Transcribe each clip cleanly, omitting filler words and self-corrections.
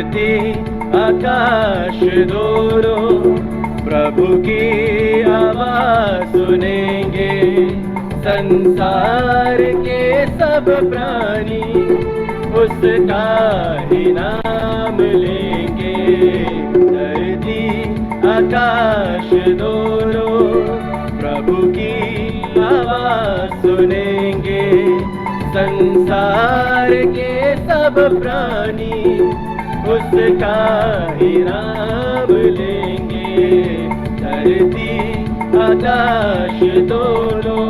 धरती आकाश दोनों प्रभु की आवाज सुनेंगे। संसार के सब प्राणी उसका ही नाम लेंगे। धरती आकाश दोनों प्रभु की आवाज सुनेंगे। संसार के सब प्राणी उसका ही नाम लेंगे। धरती आकाश दोनों।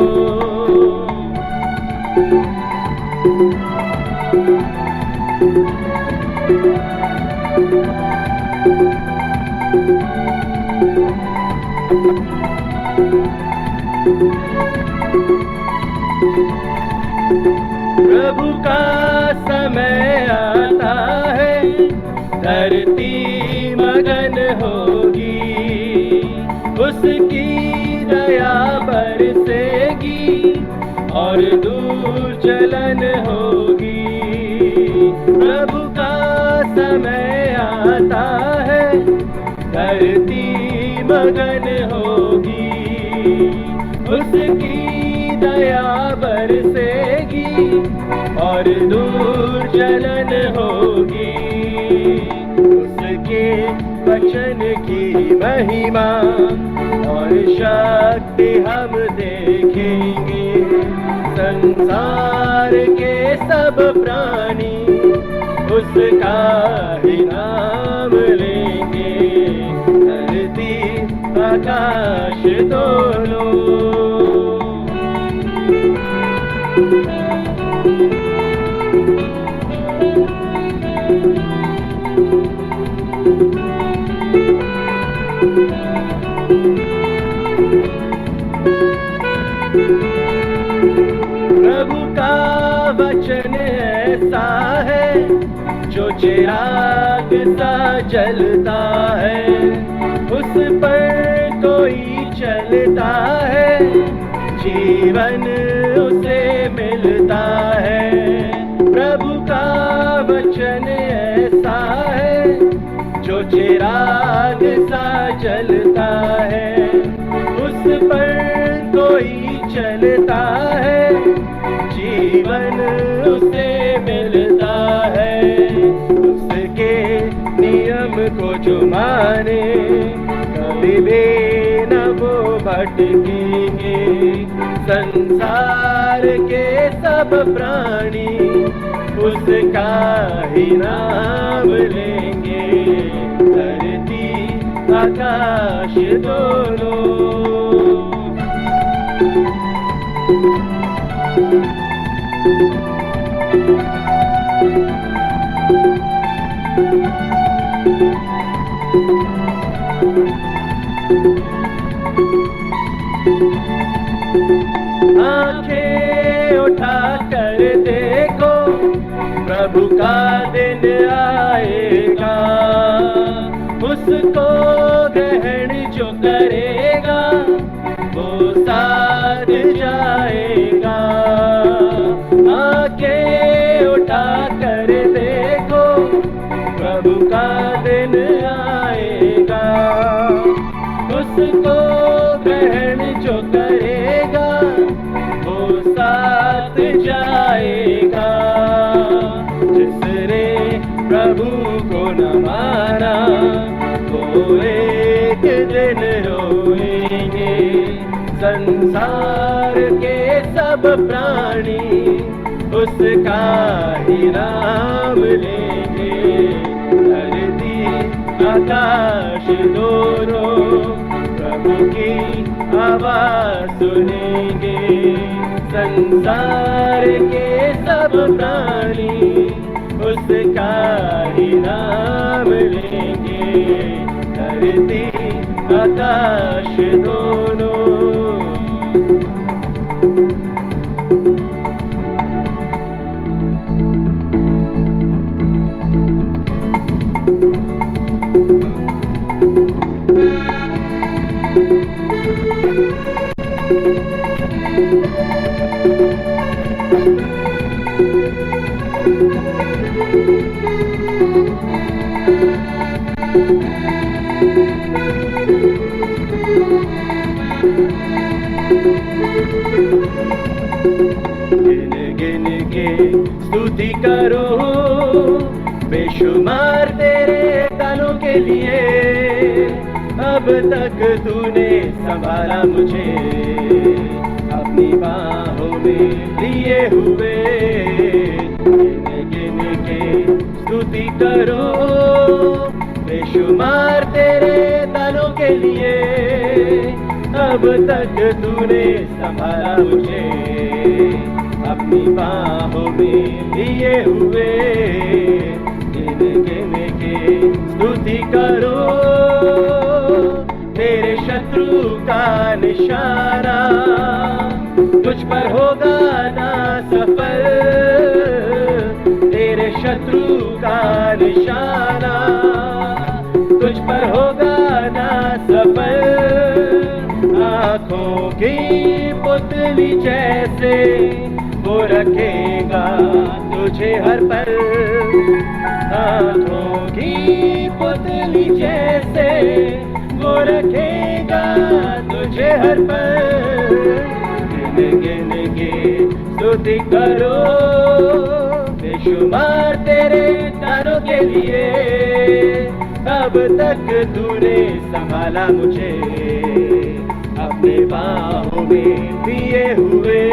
प्रभु का समय आता है, धरती मगन होगी। उसकी दया बरसेगी और दूर चलन होगी। प्रभु का समय आता है, धरती मगन होगी। उसकी दया बरसेगी और दूर चलन होगी। उसके वचन की महिमा और शक्ति हम देखेंगे। संसार के सब प्राणी उसका ही नाम लेंगे। धरती आकाश दोनों। प्रभु का वचन ऐसा है जो चिराग सा जलता है। उस पर कोई चलता है, जीवन उसे मिलता है। प्रभु का वचन ऐसा है जो चिराग सा जलता है। उस पर कोई चलता है, जीवन उसे मिलता है। उसके नियम को जो माने कभी भी न वो भटकेंगे। संसार के सब प्राणी उसका ही नाम लेंगे। धरती आकाश दोनों। आंखें उठा कर देखो, प्रभु का दिन आएगा। उसको ग्रहण जो करेगा वो साथ जाएगा। आंखें उठा कर देखो, प्रभु का दिन आएगा। उसको ग्रहण जो करेगा वो साथ जाएगा। जिसने प्रभु को न माना वो एक दिन रोएंगे। संसार के सब प्राणी उसका ही नाम लेंगे। धरती आकाश दोनों प्रभु की आवाज सुनेंगे। संसार के सब प्राणी उसका ही नाम लेंगे। धरती आकाश दोनों। स्तुति करूं बेशुमार तेरे दानों के लिए। अब तक तूने संभाला मुझे अपनी बाहों में लिए हुए। गिन के स्तुति करूं बेशुमार तेरे दानों के लिए। अब तक तूने संभाला मुझे अपनी बाहों में लिए हुए। गिन के स्तुति करो तेरे शत्रु का निशाना तुझ पर होगा ना सफल। तेरे शत्रु का निशाना तुझ पर होगा ना सफल। आँखों की पुतली जैसे वो रखेगा तुझे हर पल। आँखों की पुतली जैसे वो रखेगा तुझे हर पल। गिन के स्तुति करो बेशुमार तेरे दानों के लिए। अब तक तूने संभाला मुझे अपने बाहों में लिए हुए।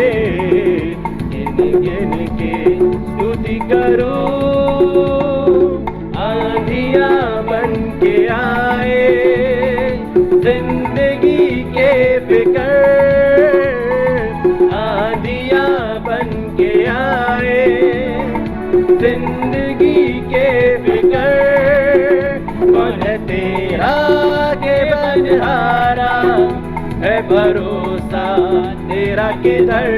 गिन के स्तुति करो आंधियां बन के आए जिंदगी के फिकर। आंधियां बन के आए जिंदगी के फिकर। कौन है तेरा के बलिहारा है भरोसा तेरा किधर।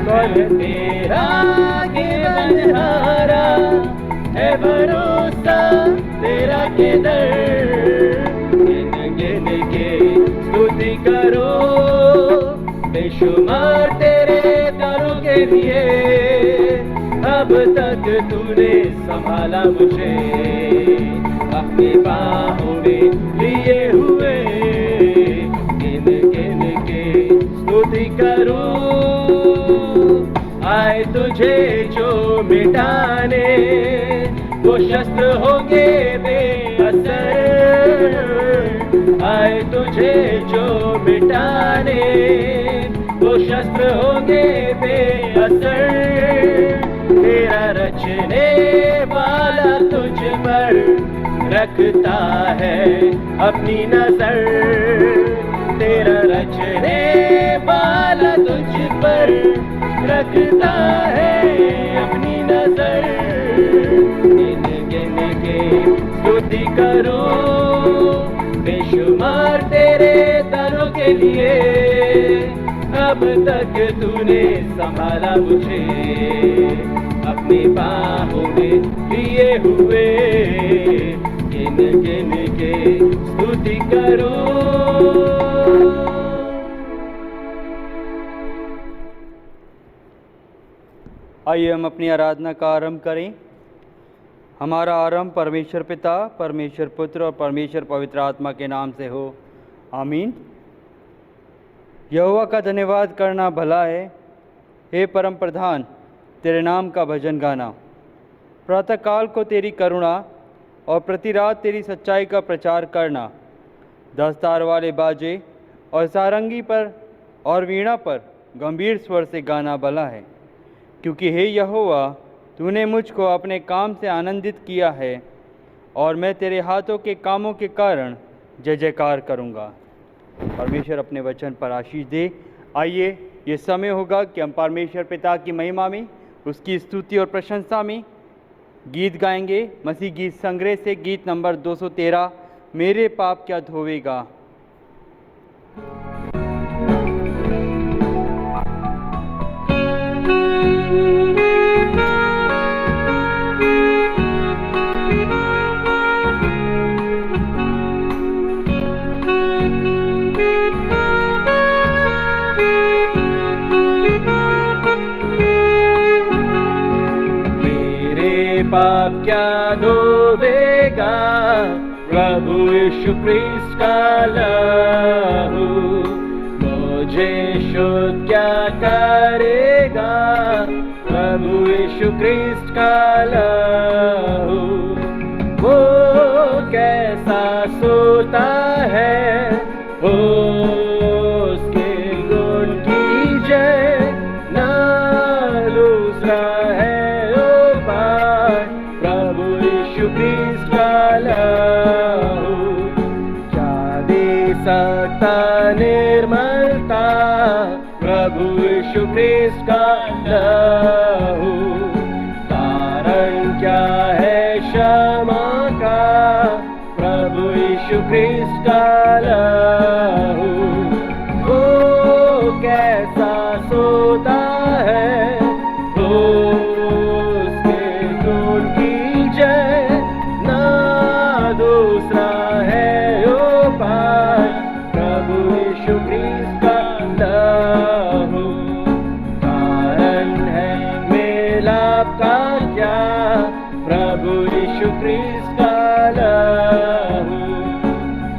कौन तेरा के बलिहारा है भरोसा तेरा किधर। गिन के स्तुति करो बेशुमार तेरे दानों के लिए। अब तक तूने संभाला मुझे अपनी बाहों में लिए हुए। गिन के स्तुति करूं आए तुझे जो मिटाने वो शस्त्र होंगे बेअसर। आए तुझे जो मिटाने वो शस्त्र होंगे बेअसर। तेरा रचने वाला तुझ पर रखता है अपनी नजर। तेरा रचने वाला तुझ पर रखता है अपनी नजर। गिन के स्तुति करो बेशुमार तेरे दानों के लिए। अब तक तूने संभाला मुझे अपनी बाहों में लिए हुए। गिन के स्तुति करो। आइए हम अपनी आराधना का आरंभ करें। हमारा आरंभ परमेश्वर पिता, परमेश्वर पुत्र और परमेश्वर पवित्र आत्मा के नाम से हो, आमीन। यहोवा का धन्यवाद करना भला है, हे परम प्रधान तेरे नाम का भजन गाना। प्रातःकाल को तेरी करुणा और प्रति रात तेरी सच्चाई का प्रचार करना। 10 तार वाले बाजे और सारंगी पर और वीणा पर गंभीर स्वर से गाना भला है। क्योंकि हे यहोवा तूने मुझको अपने काम से आनंदित किया है और मैं तेरे हाथों के कामों के कारण जय जयकार करूँगा। परमेश्वर अपने वचन पर आशीष दे। आइए ये समय होगा कि हम परमेश्वर पिता की महिमा में, उसकी स्तुति और प्रशंसा में गीत गाएंगे। मसीह गीत संग्रह से गीत नंबर 213, मेरे पाप क्या धोवेगा। पाप क्या धोवेगा, प्रभु यीशु क्रिस्त का लहू मुझे शुद्ध क्या करेगा। प्रभु यीशु क्रिस्ट का लहू, वो कैसा सोता है, उसके गुण की जय, ना दूसरा है उपाय। प्रभु यीशु क्रिस्ट का लहू, क्या दे सकता निर्मलता, प्रभु यीशु क्रिस्ट का लहू। कारण क्या है क्षमा का, प्रभु यीशु क्रिस्ट का लहू। वो कैसा सोता है, उसके गुण की जय, ना दूसरा है उपाय। प्रभु यीशु क्रिस्ट का लहू, कारण है मिलाप का क्या, प्रभु यीशु क्रिस्ट का लहू।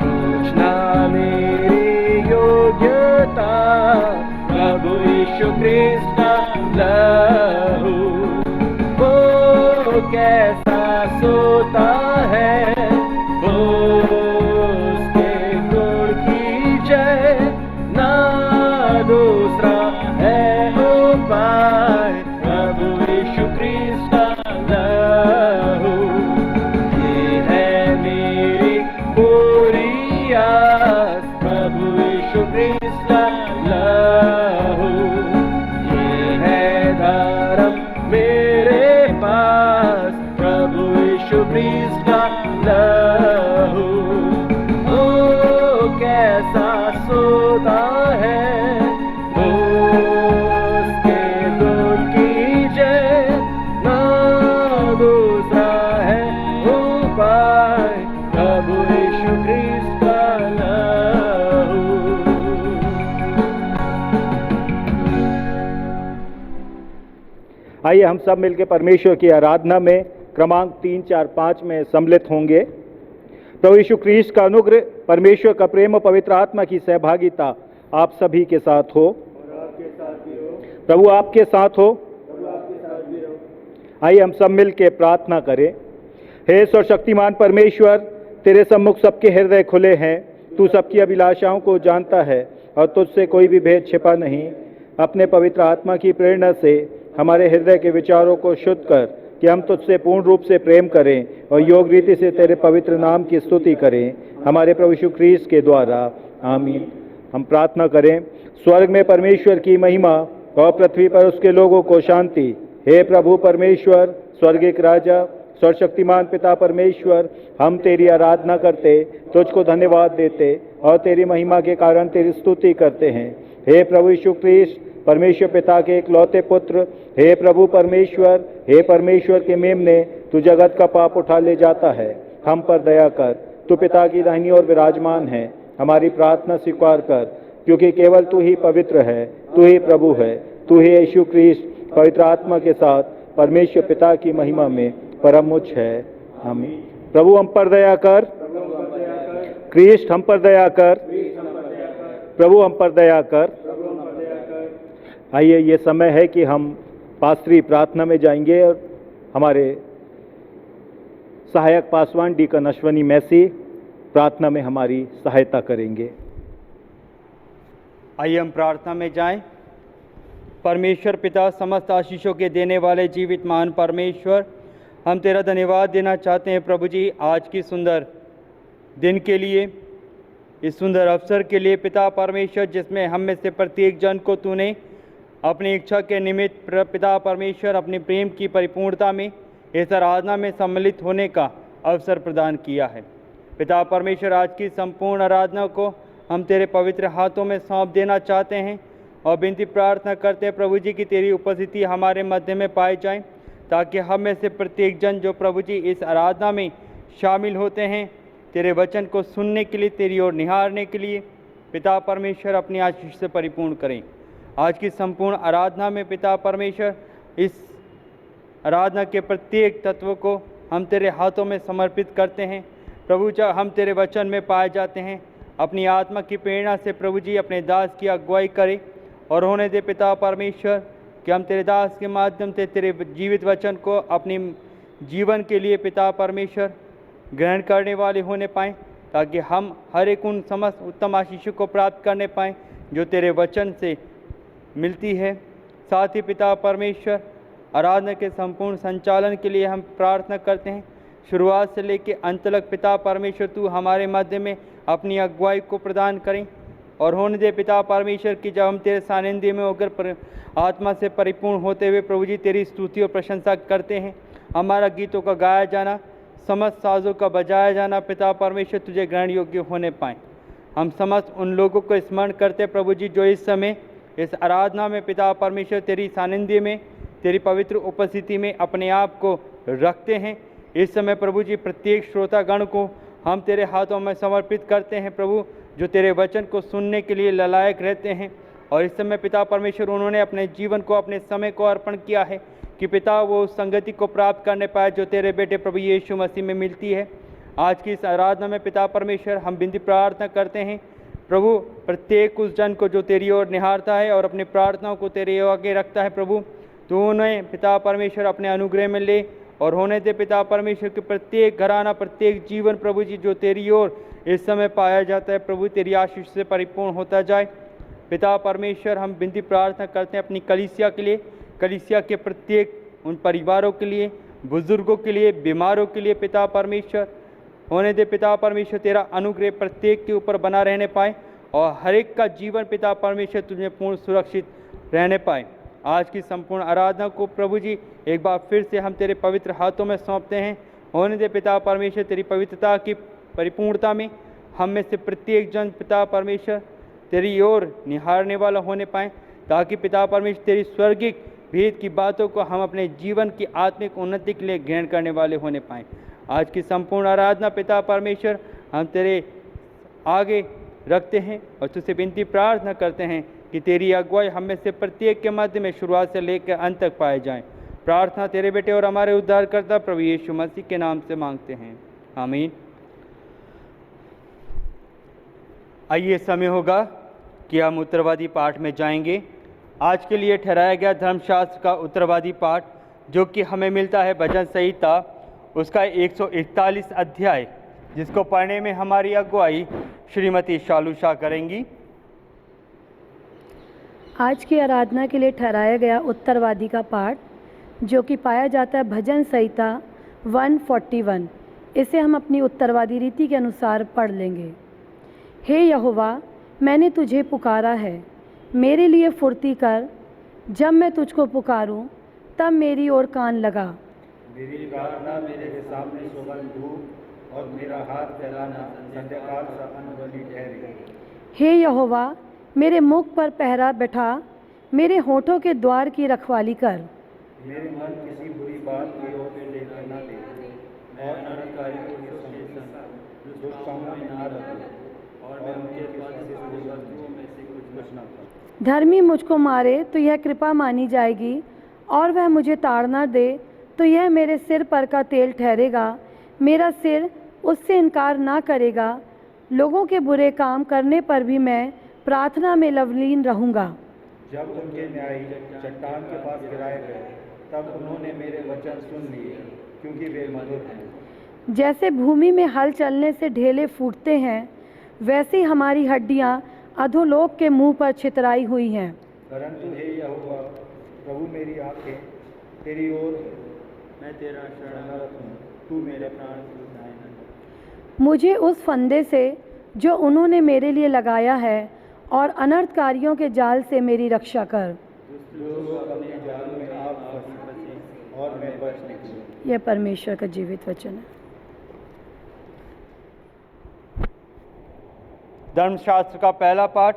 पूछना मेरी योग्यता, प्रभु यीशु क्रिस्ट का लहू। वो कैसा सोता है, उसके गुण की जय, ना दूसरा है उपाय। प्रभु यीशु क्रिस्ट का लहू, ये है मेरी पूरी आस, प्रभु यीशु क्रिस्ट का लहू। ये है धर्म मेरे पास, प्रभु यीशु क्रिस्ट का लहू। वो कैसा सोता है, उसके गुण की जय, ना दूसरा है उपाय। प्रभु यीशु क्रिस्ट का लहू। आइए हम सब मिलकर परमेश्वर की आराधना में क्रमांक 3, 4, 5 में सम्मिलित होंगे। प्रभु यीशु क्रिस्ट का अनुग्रह, परमेश्वर का प्रेम और पवित्र आत्मा की सहभागिता आप सभी के साथ हो। प्रभु आपके साथ हो। आइए हम सब मिल के प्रार्थना करें। हे सर्वशक्तिमान परमेश्वर, तेरे सम्मुख सबके हृदय खुले हैं। तू सबकी अभिलाषाओं को जानता है और तुझसे कोई भी भेद छिपा नहीं। अपने पवित्र आत्मा की प्रेरणा से हमारे हृदय के विचारों को शुद्ध कर कि हम तुझसे पूर्ण रूप से प्रेम करें और योग रीति से तेरे पवित्र नाम की स्तुति करें, हमारे प्रभु यीशु ख्रीस्त के द्वारा। आमीन। हम प्रार्थना करें। स्वर्ग में परमेश्वर की महिमा और पृथ्वी पर उसके लोगों को शांति। हे प्रभु परमेश्वर, स्वर्गिक राजा, सर्वशक्तिमान पिता परमेश्वर, हम तेरी आराधना करते, तुझको धन्यवाद देते और तेरी महिमा के कारण तेरी स्तुति करते हैं। हे प्रभु यीशु ख्रीस्त, परमेश्वर पिता के इकलौते पुत्र, हे प्रभु परमेश्वर, हे परमेश्वर के मेमने, तू जगत का पाप उठा ले जाता है। हम पर दया कर। तू पिता की दाहिनी ओर विराजमान है। हमारी प्रार्थना स्वीकार कर, क्योंकि केवल तू ही पवित्र है, तू ही प्रभु है, तू ही यीशु ख्रीस्त पवित्र आत्मा के साथ परमेश्वर पिता की महिमा में परम उच्च है। आमीन। प्रभु हम पर दया कर। ख्रीस्त हम पर दया कर। प्रभु हम पर दया कर। आइए, ये समय है कि हम पास्त्री प्रार्थना में जाएंगे और हमारे सहायक पासवान डीकन अश्वनी मैसी प्रार्थना में हमारी सहायता करेंगे। आइए हम प्रार्थना में जाएं। परमेश्वर पिता, समस्त आशीषों के देने वाले जीवित महान परमेश्वर, हम तेरा धन्यवाद देना चाहते हैं प्रभु जी, आज की सुंदर दिन के लिए, इस सुंदर अवसर के लिए पिता परमेश्वर, जिसमें हम में से प्रत्येक जन को तूने अपनी इच्छा के निमित्त पिता परमेश्वर अपने प्रेम की परिपूर्णता में इस आराधना में सम्मिलित होने का अवसर प्रदान किया है। पिता परमेश्वर, आज की संपूर्ण आराधना को हम तेरे पवित्र हाथों में सौंप देना चाहते हैं और विनती प्रार्थना करते हैं प्रभु जी की तेरी उपस्थिति हमारे मध्य में पाई जाए, ताकि हम में से प्रत्येक जन जो प्रभु जी इस आराधना में शामिल होते हैं, तेरे वचन को सुनने के लिए, तेरी ओर निहारने के लिए पिता परमेश्वर अपनी आशीष से परिपूर्ण करें। आज की संपूर्ण आराधना में पिता परमेश्वर, इस आराधना के प्रत्येक तत्व को हम तेरे हाथों में समर्पित करते हैं। प्रभु, जब हम तेरे वचन में पाए जाते हैं, अपनी आत्मा की प्रेरणा से प्रभु जी अपने दास की अगुवाई करें और होने दे पिता परमेश्वर, कि हम तेरे दास के माध्यम से तेरे जीवित वचन को अपनी जीवन के लिए पिता परमेश्वर ग्रहण करने वाले होने पाएँ, ताकि हम हर एक उन समस्त उत्तम आशीषों को प्राप्त करने पाएँ जो तेरे वचन से मिलती है। साथ ही पिता परमेश्वर आराधना के संपूर्ण संचालन के लिए हम प्रार्थना करते हैं। शुरुआत से लेकर अंत तक पिता परमेश्वर तू हमारे मध्य में अपनी अगुवाई को प्रदान करें और होने दे पिता परमेश्वर की, जब हम तेरे सानिध्य में होकर आत्मा से परिपूर्ण होते हुए प्रभु जी तेरी स्तुति और प्रशंसा करते हैं, हमारा गीतों का गाया जाना, समस्त साजों का बजाया जाना पिता परमेश्वर तुझे ग्रहण योग्य होने पाएँ। हम समस्त उन लोगों को स्मरण करते प्रभु जी जो इस समय इस आराधना में पिता परमेश्वर तेरी सानिध्य में तेरी पवित्र उपस्थिति में अपने आप को रखते हैं। इस समय प्रभु जी प्रत्येक श्रोतागण को हम तेरे हाथों में समर्पित करते हैं प्रभु, जो तेरे वचन को सुनने के लिए ललायक रहते हैं। और इस समय पिता परमेश्वर उन्होंने अपने जीवन को अपने समय को अर्पण किया है कि पिता वो उस संगति को प्राप्त करने पाए जो तेरे बेटे प्रभु यीशु मसीह में मिलती है। आज की इस आराधना में पिता परमेश्वर हम विनती प्रार्थना करते हैं प्रभु, प्रत्येक उस जन को जो तेरी ओर निहारता है और अपनी प्रार्थनाओं को तेरे आगे रखता है प्रभु, तो उन्हें पिता परमेश्वर अपने अनुग्रह में ले और होने दे पिता परमेश्वर के प्रत्येक घराना प्रत्येक जीवन प्रभु जी जो तेरी ओर इस समय पाया जाता है प्रभु तेरी आशीष से परिपूर्ण होता जाए। पिता परमेश्वर हम विनती प्रार्थना करते हैं अपनी कलीसिया के लिए, कलीसिया के प्रत्येक उन परिवारों के लिए, बुजुर्गों के लिए, बीमारों के लिए पिता परमेश्वर होने दे पिता परमेश्वर तेरा अनुग्रह प्रत्येक के ऊपर बना रहने पाए और हर एक का जीवन पिता परमेश्वर तुझे पूर्ण सुरक्षित रहने पाए। आज की संपूर्ण आराधना को प्रभु जी एक बार फिर से हम तेरे पवित्र हाथों में सौंपते हैं। होने दे पिता परमेश्वर तेरी पवित्रता की परिपूर्णता में हम में से प्रत्येक जन पिता परमेश्वर तेरी ओर निहारने वाला होने पाए, ताकि पिता परमेश्वर तेरी स्वर्गिक भेद की बातों को हम अपने जीवन की आत्मिक उन्नति के लिए ग्रहण करने वाले होने पाएँ। आज की संपूर्ण आराधना पिता परमेश्वर हम तेरे आगे रखते हैं और तुझसे विनती प्रार्थना करते हैं कि तेरी अगुवाई हम में से प्रत्येक के मध्य में शुरुआत से लेकर अंत तक पाए जाएं। प्रार्थना तेरे बेटे और हमारे उद्धारकर्ता प्रभु यीशु मसीह के नाम से मांगते हैं, आमीन। आइए समय होगा कि हम उत्तरवादी पाठ में जाएंगे। आज के लिए ठहराया गया धर्मशास्त्र का उत्तरवादी पाठ जो कि हमें मिलता है भजन संहिता उसका 141 अध्याय, जिसको पढ़ने में हमारी अगुवाई श्रीमती शालू शाह करेंगी। आज की आराधना के लिए ठहराया गया उत्तरवादी का पाठ जो कि पाया जाता है भजन संहिता 141, इसे हम अपनी उत्तरवादी रीति के अनुसार पढ़ लेंगे। हे यहोवा, मैंने तुझे पुकारा है, मेरे लिए फुर्ती कर, जब मैं तुझको पुकारूं तब मेरी ओर कान लगा। मेरी प्रार्थना मेरे सामने सुगंध धूप और मेरा हाथ फैलाना संध्याकाल सा अनबली ठहरे। हे यहोवा, मेरे मुख पर पहरा बैठा, मेरे होठों के द्वार की रखवाली कर। मेरे मन किसी बुरी बात की ओर लेकर न दे और अनकारी को जो कामों में ना रखे और मैं उनके वस्तुओं में से कुछ न करूं। धर्मी मुझको मारे तो यह कृपा मानी जाएगी, और वह मुझे ताड़ना दे तो यह मेरे सिर पर का तेल ठहरेगा। मेरा सिर उससे इनकार ना करेगा। लोगों के बुरे काम करने पर भी मैं प्रार्थना में लवलीन रहूँगा। जब उनके न्यायी चट्टान के पास गिराए गए तब उन्होंने मेरे वचन सुन लिए, क्योंकि वे मधुर हैं। जैसे भूमि में हल चलने से ढेले फूटते हैं, वैसे हमारी हड्डियाँ अधोलोक के मुंह पर छितराई हुई हैं। परंतु हे यहोवा प्रभु, मेरी आंखें तेरी ओर, मैं तेरा शरणरत हूँ, तू मेरे प्राण की उठाए। मुझे उस फंदे से जो उन्होंने मेरे लिए लगाया है और अनर्थकारियों के जाल से मेरी रक्षा कर। जो लोग अपने जाल में आप फंसे और मैं बच निकलूं। यह परमेश्वर का जीवित वचन है। धर्मशास्त्र का पहला पाठ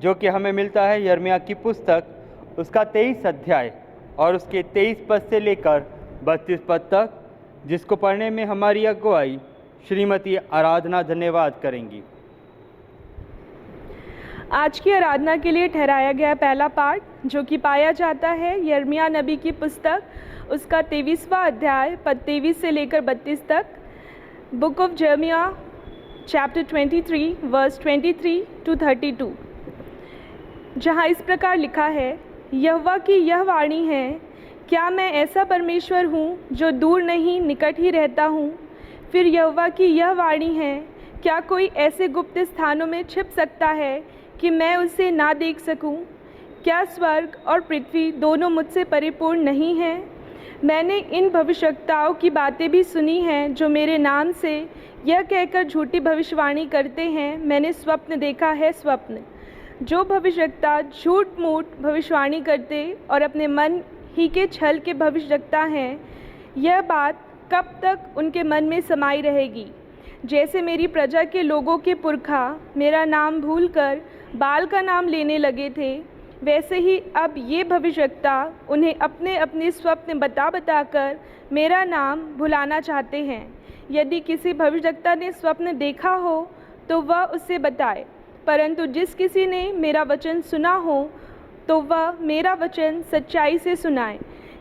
जो कि हमें मिलता है यिर्मयाह की पुस्तक उसका 23 अध्याय और उसके 23 पद से लेकर 32 पद तक, जिसको पढ़ने में हमारी अगुवाई श्रीमती आराधना धन्यवाद करेंगी। आज की आराधना के लिए ठहराया गया पहला पाठ जो कि पाया जाता है यिर्मयाह नबी की पुस्तक उसका 23वां अध्याय पद 23 से लेकर 32 तक। बुक ऑफ यिर्मयाह चैप्टर 23 वर्स 23 to 32, जहाँ इस प्रकार लिखा है, यहोवा की यह वाणी है, क्या मैं ऐसा परमेश्वर हूँ जो दूर नहीं निकट ही रहता हूँ? फिर यहोवा की यह वाणी है, क्या कोई ऐसे गुप्त स्थानों में छिप सकता है कि मैं उसे ना देख सकूं? क्या स्वर्ग और पृथ्वी दोनों मुझसे परिपूर्ण नहीं हैं? मैंने इन भविष्यवक्ताओं की बातें भी सुनी हैं जो मेरे नाम से यह कहकर झूठी भविष्यवाणी करते हैं, मैंने स्वप्न देखा है स्वप्न। जो भविष्यवक्ता झूठ मूठ भविष्यवाणी करते और अपने मन ही के छल के भविष्यवक्ता हैं, यह बात कब तक उनके मन में समाई रहेगी? जैसे मेरी प्रजा के लोगों के पुरखा मेरा नाम भूलकर बाल का नाम लेने लगे थे, वैसे ही अब ये भविष्यवक्ता उन्हें अपने अपने स्वप्न बता बताकर मेरा नाम भुलाना चाहते हैं। यदि किसी भविष्यवक्ता ने स्वप्न देखा हो तो वह उसे बताए, परंतु जिस किसी ने मेरा वचन सुना हो तो वह मेरा वचन सच्चाई से सुनाए।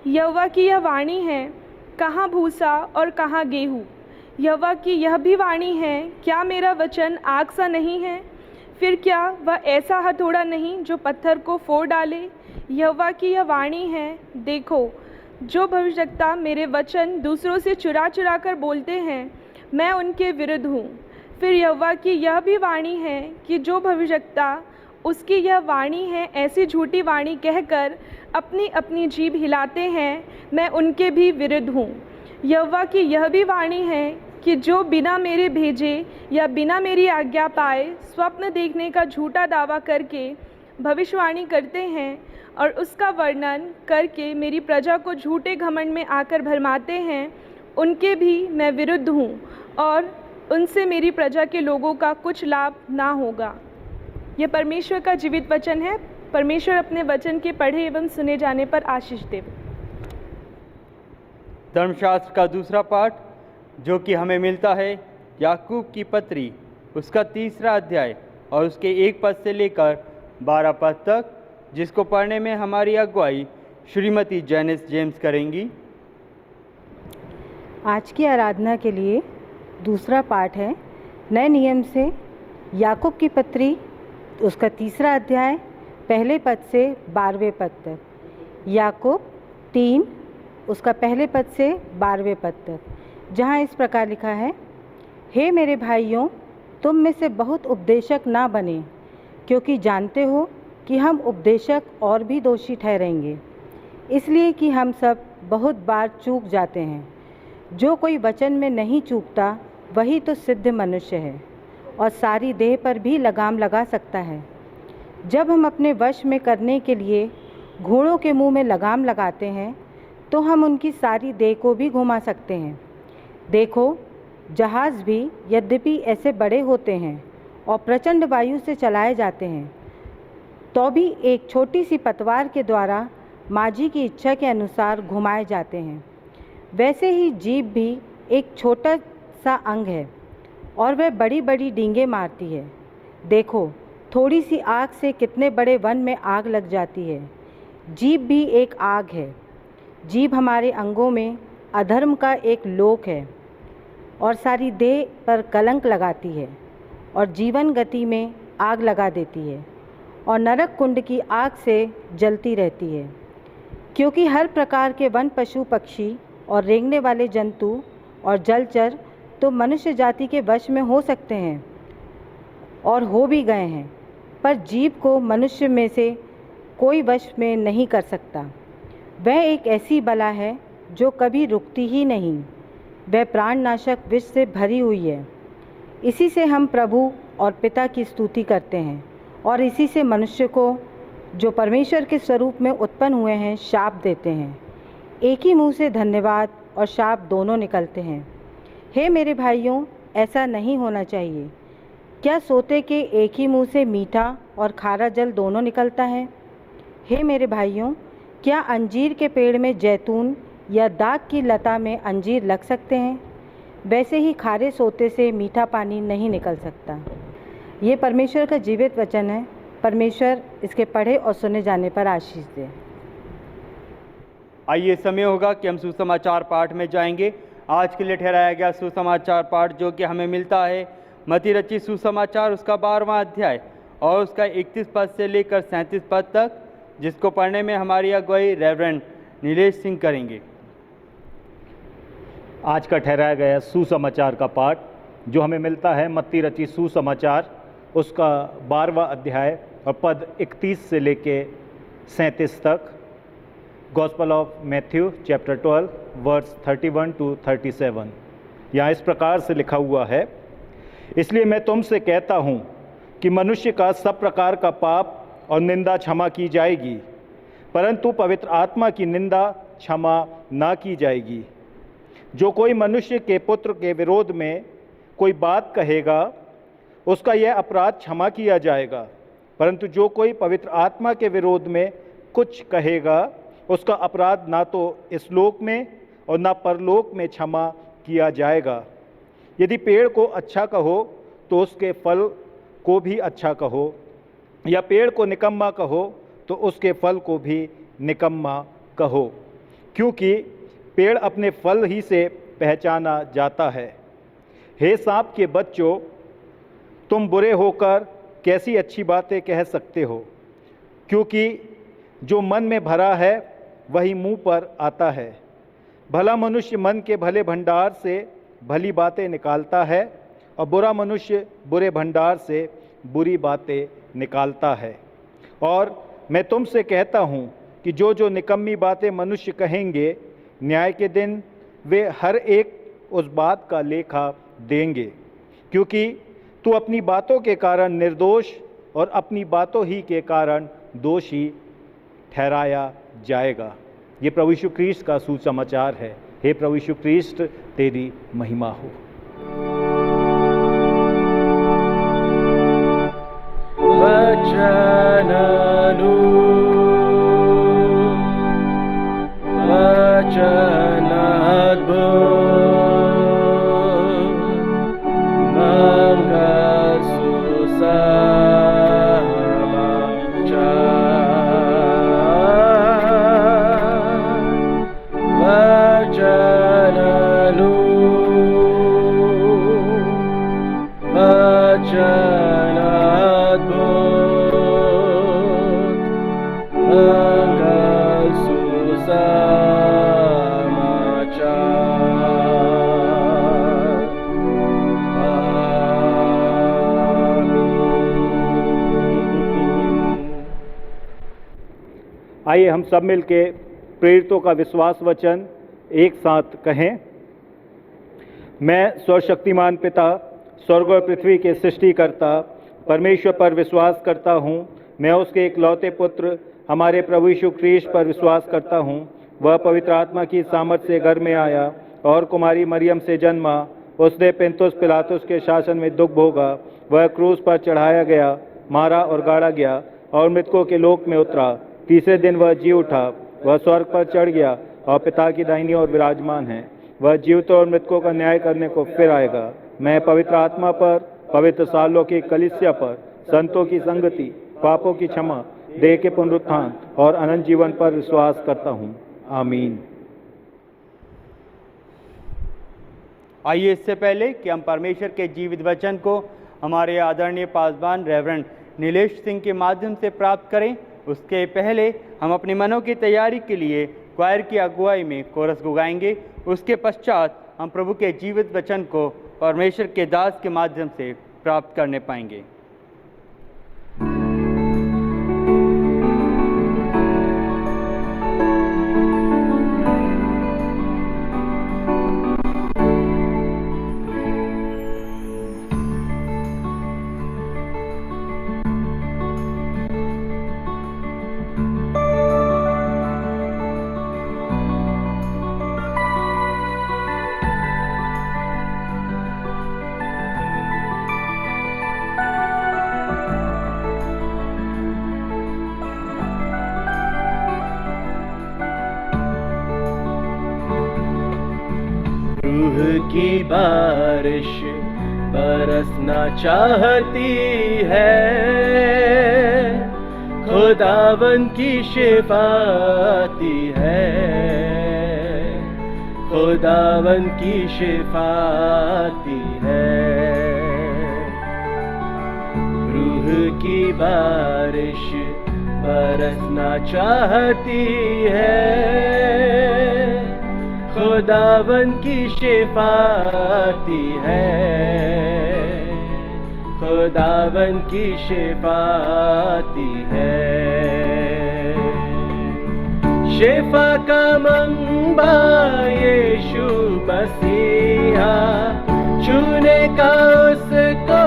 यहोवा की यह वाणी है, कहाँ भूसा और कहाँ गेहूँ? यहोवा की यह भी वाणी है, क्या मेरा वचन आग सा नहीं है? फिर क्या वह ऐसा हथौड़ा नहीं जो पत्थर को फोड़ डाले? यहोवा की यह वाणी है, देखो, जो भविष्यवक्ता मेरे वचन दूसरों से चुरा चुरा कर बोलते हैं, मैं उनके विरुद्ध हूँ। फिर यहोवा की यह भी वाणी है कि जो भविष्यवक्ता उसकी यह वाणी है ऐसी झूठी वाणी कहकर अपनी अपनी जीभ हिलाते हैं, मैं उनके भी विरुद्ध हूँ। यहोवा की यह भी वाणी है कि जो बिना मेरे भेजे या बिना मेरी आज्ञा पाए स्वप्न देखने का झूठा दावा करके भविष्यवाणी करते हैं और उसका वर्णन करके मेरी प्रजा को झूठे घमंड में आकर भरमाते हैं, उनके भी मैं विरुद्ध हूँ और उनसे मेरी प्रजा के लोगों का कुछ लाभ ना होगा। यह परमेश्वर का जीवित वचन है। परमेश्वर अपने वचन के पढ़े एवं सुने जाने पर आशीष दे। धर्मशास्त्र का दूसरा पाठ जो कि हमें मिलता है याकूब की पत्री, उसका 3रा अध्याय और उसके 1 पद से लेकर 12 पद तक, जिसको पढ़ने में हमारी अगुवाई श्रीमती जैनिस जेम्स करेंगी। आज की आराधना के लिए दूसरा पाठ है नए नियम से याकूब की पत्री, उसका 3रा अध्याय पहले पद से 12वें पद तक। याकूब 3 उसका पहले पद से 12वें पद तक, जहाँ इस प्रकार लिखा है, हे मेरे भाइयों, तुम में से बहुत उपदेशक ना बने, क्योंकि जानते हो कि हम उपदेशक और भी दोषी ठहरेंगे, इसलिए कि हम सब बहुत बार चूक जाते हैं। जो कोई वचन में नहीं चूकता वही तो सिद्ध मनुष्य है और सारी देह पर भी लगाम लगा सकता है। जब हम अपने वश में करने के लिए घोड़ों के मुंह में लगाम लगाते हैं तो हम उनकी सारी देह को भी घुमा सकते हैं। देखो, जहाज़ भी यद्यपि ऐसे बड़े होते हैं और प्रचंड वायु से चलाए जाते हैं, तो भी एक छोटी सी पतवार के द्वारा माझी की इच्छा के अनुसार घुमाए जाते हैं। वैसे ही जीभ भी एक छोटा सा अंग है और वह बड़ी बड़ी डींगे मारती है। देखो, थोड़ी सी आग से कितने बड़े वन में आग लग जाती है। जीभ भी एक आग है। जीभ हमारे अंगों में अधर्म का एक लोक है और सारी देह पर कलंक लगाती है और जीवन गति में आग लगा देती है और नरक कुंड की आग से जलती रहती है। क्योंकि हर प्रकार के वन पशु पक्षी और रेंगने वाले जंतु और जलचर तो मनुष्य जाति के वश में हो सकते हैं और हो भी गए हैं, पर जीभ को मनुष्य में से कोई वश में नहीं कर सकता। वह एक ऐसी बला है जो कभी रुकती ही नहीं। वह प्राणनाशक विष से भरी हुई है। इसी से हम प्रभु और पिता की स्तुति करते हैं और इसी से मनुष्य को, जो परमेश्वर के स्वरूप में उत्पन्न हुए हैं, शाप देते हैं। एक ही मुंह से धन्यवाद और शाप दोनों निकलते हैं। हे मेरे भाइयों, ऐसा नहीं होना चाहिए। क्या सोते के एक ही मुंह से मीठा और खारा जल दोनों निकलता है? हे मेरे भाइयों, क्या अंजीर के पेड़ में जैतून या दाख की लता में अंजीर लग सकते हैं? वैसे ही खारे सोते से मीठा पानी नहीं निकल सकता। ये परमेश्वर का जीवित वचन है। परमेश्वर इसके पढ़े और सुने जाने पर आशीष दे। आइए, समय होगा कि हम सुसमाचार पाठ में जाएंगे। आज के लिए ठहराया गया सुसमाचार पाठ जो कि हमें मिलता है मत्ती रचित सुसमाचार, उसका 12वां अध्याय और उसका 31 पद से लेकर 37 पद तक, जिसको पढ़ने में हमारी अगुवाई रेवरेंड नीलेश सिंह करेंगे। आज का ठहराया गया सुसमाचार का पाठ जो हमें मिलता है मत्ती रची सुसमाचार उसका 12वां अध्याय और पद 31 से लेके 37 तक। Gospel of Matthew chapter 12 verse 31 to 37। यहाँ इस प्रकार से लिखा हुआ है, इसलिए मैं तुमसे कहता हूँ कि मनुष्य का सब प्रकार का पाप और निंदा क्षमा की जाएगी, परंतु पवित्र आत्मा की निंदा क्षमा ना की जाएगी। जो कोई मनुष्य के पुत्र के विरोध में कोई बात कहेगा उसका यह अपराध क्षमा किया जाएगा, परंतु जो कोई पवित्र आत्मा के विरोध में कुछ कहेगा उसका अपराध ना तो इस लोक में और ना परलोक में क्षमा किया जाएगा। यदि पेड़ को अच्छा कहो तो उसके फल को भी अच्छा कहो, या पेड़ को निकम्मा कहो तो उसके फल को भी निकम्मा कहो, क्योंकि पेड़ अपने फल ही से पहचाना जाता है। हे सांप के बच्चों, तुम बुरे होकर कैसी अच्छी बातें कह सकते हो, क्योंकि जो मन में भरा है वही मुंह पर आता है। भला मनुष्य मन के भले भंडार से भली बातें निकालता है और बुरा मनुष्य बुरे भंडार से बुरी बातें निकालता है। और मैं तुमसे कहता हूँ कि जो जो निकम्मी बातें मनुष्य कहेंगे, न्याय के दिन वे हर एक उस बात का लेखा देंगे, क्योंकि तू अपनी बातों के कारण निर्दोष और अपनी बातों ही के कारण दोषी ठहराया जाएगा। ये प्रभु यीशु ख्रीस्त का सुसमाचार है। हे प्रभु यीशु ख्रीस्त, तेरी महिमा हो। वचननु वचनाद्भुत मंगल सुसमाचार। वचननु वचनाद्भुत मंगल सुसमाचार। आमीन। आइए हम सब मिलके प्रेरितों का विश्वास वचन एक साथ कहें। मैं सर्वशक्तिमान पिता, स्वर्ग और पृथ्वी के सृष्टिकर्ता परमेश्वर पर विश्वास करता हूँ। मैं उसके इकलौते पुत्र हमारे प्रभु यीशु ख्रीस्त पर विश्वास करता हूँ। वह पवित्र आत्मा की सामर्थ से घर में आया और कुमारी मरियम से जन्मा। उसने पिलातुस पिलातुस के शासन में दुख भोगा। वह क्रूस पर चढ़ाया गया, मारा और गाड़ा गया और मृतकों के लोक में उतरा। तीसरे दिन वह जी उठा। वह स्वर्ग पर चढ़ गया और पिता की दाहिनी ओर विराजमान है। वह जीवितों और मृतकों का न्याय करने को फिर आएगा। मैं पवित्र आत्मा पर, पवित्र सार्वलौकिक कलीसिया पर, संतों की संगति, पापों की क्षमा, देह के पुनरुत्थान और अनंत जीवन पर विश्वास करता हूँ। आमीन। आइए इससे पहले कि हम परमेश्वर के जीवित वचन को हमारे आदरणीय पासवान रेवरेंड नीलेश सिंह के माध्यम से प्राप्त करें, उसके पहले हम अपने मनों की तैयारी के लिए क्वायर की अगुवाई में कोरस को गाएंगे। उसके पश्चात हम प्रभु के जीवित वचन को परमेश्वर के दास के माध्यम से प्राप्त करने पाएंगे। की बारिश बरसना चाहती है, खुदावन की शिफाती है, खुदावन की शिफाती है। रूह की बारिश बरसना चाहती है। खुदावन की शिफा आती है, खुदावन की शिफा आती है। शिफा का मंबा यीशु मसीहा, छूने का उसको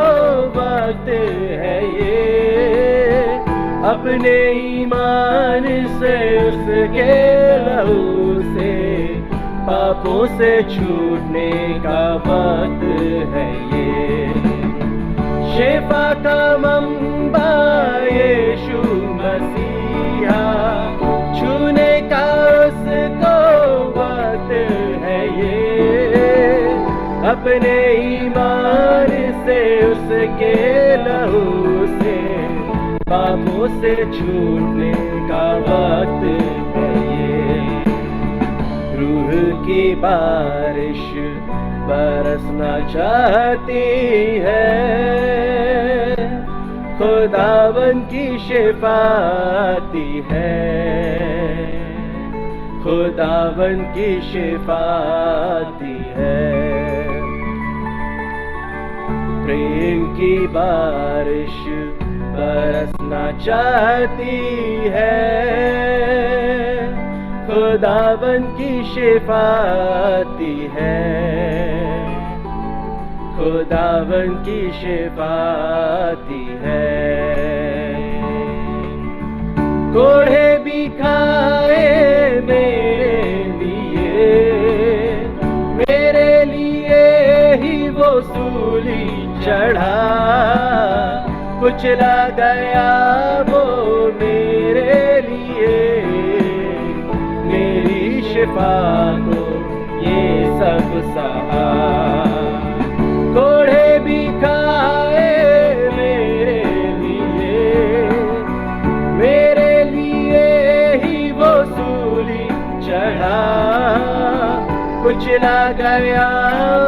वक्त है ये। अपने ईमान से उसके लहू से पापों से छूटने का वक्त है ये। शिफा का मंबा यीशु मसीहा, छूने का उसको वक्त है ये। अपने ईमान से उसके लहू से पापों से छूटने का वक्त है ये। रूह की बारिश बरसना चाहती है, खुदावन की शिफा आती है, खुदावन की शिफा आती है। प्रेम की बारिश बरसना चाहती है, खुदावन की शिफा आती है, खुदावन की शिफा आती है। कोढ़े भी खाए मेरे लिए ही वो सूली चढ़ा। कुचला गया वो मेरे लिए, मेरी शिफा को ये सब सहा। कोढ़े भी खाए मेरे लिए ही वो सूली चढ़ा। कुचला गया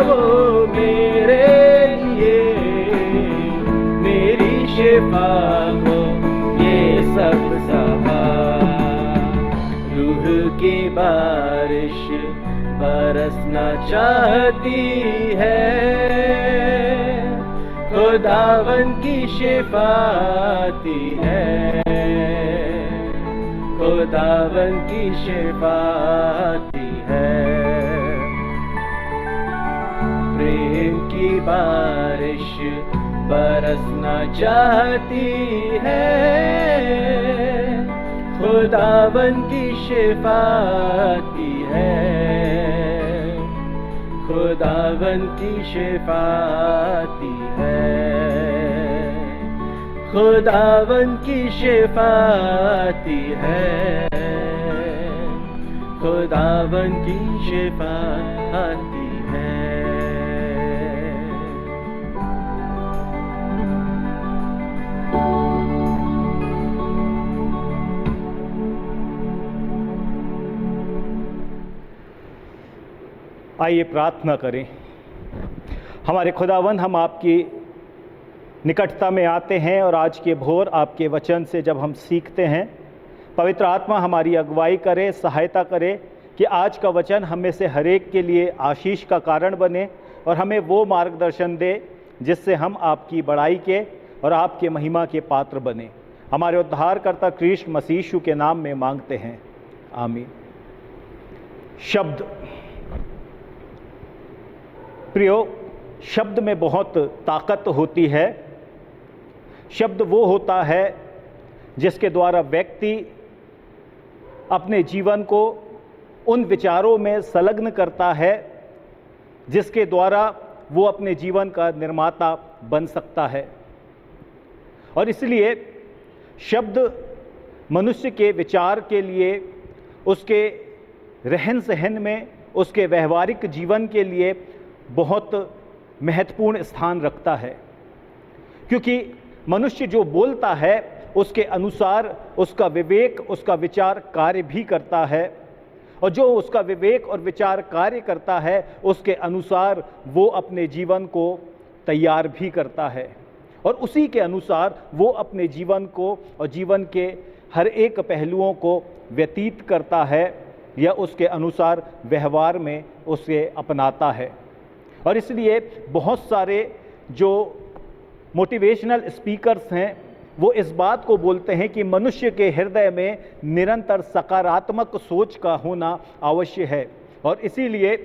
वो मेरे लिए, मेरी शिफा को ये सब सहा। रूह की बारिश बरसना चाहती है, खुदावन की शिफा आती है, खुदावन की शिफा आती है। प्रेम की बारिश बरसना चाहती है, खुदावन की शिफा आती है, खुदावन की शिफा आती है, खुदावन की शिफा आती है, खुदावन की शिफा आती है। आइए प्रार्थना करें। हमारे खुदावन, हम आपकी निकटता में आते हैं और आज के भोर आपके वचन से जब हम सीखते हैं, पवित्र आत्मा हमारी अगुवाई करे, सहायता करे कि आज का वचन हमें से हर एक के लिए आशीष का कारण बने और हमें वो मार्गदर्शन दे जिससे हम आपकी बड़ाई के और आपके महिमा के पात्र बने। हमारे उद्धारकर्ता कृष्ण मसीह यीशु के नाम में मांगते हैं, आमीन। शब्द। प्रियो, शब्द में बहुत ताकत होती है। शब्द वो होता है जिसके द्वारा व्यक्ति अपने जीवन को उन विचारों में संलग्न करता है जिसके द्वारा वो अपने जीवन का निर्माता बन सकता है। और इसलिए शब्द मनुष्य के विचार के लिए, उसके रहन सहन में, उसके व्यवहारिक जीवन के लिए बहुत महत्वपूर्ण स्थान रखता है, क्योंकि मनुष्य जो बोलता है उसके अनुसार उसका विवेक, उसका विचार कार्य भी करता है, और जो उसका विवेक और विचार कार्य करता है उसके अनुसार वो अपने जीवन को तैयार भी करता है, और उसी के अनुसार वो अपने जीवन को और जीवन के हर एक पहलुओं को व्यतीत करता है या उसके अनुसार व्यवहार में उसे अपनाता है। और इसलिए बहुत सारे जो मोटिवेशनल स्पीकर्स हैं वो इस बात को बोलते हैं कि मनुष्य के हृदय में निरंतर सकारात्मक सोच का होना आवश्यक है, और इसीलिए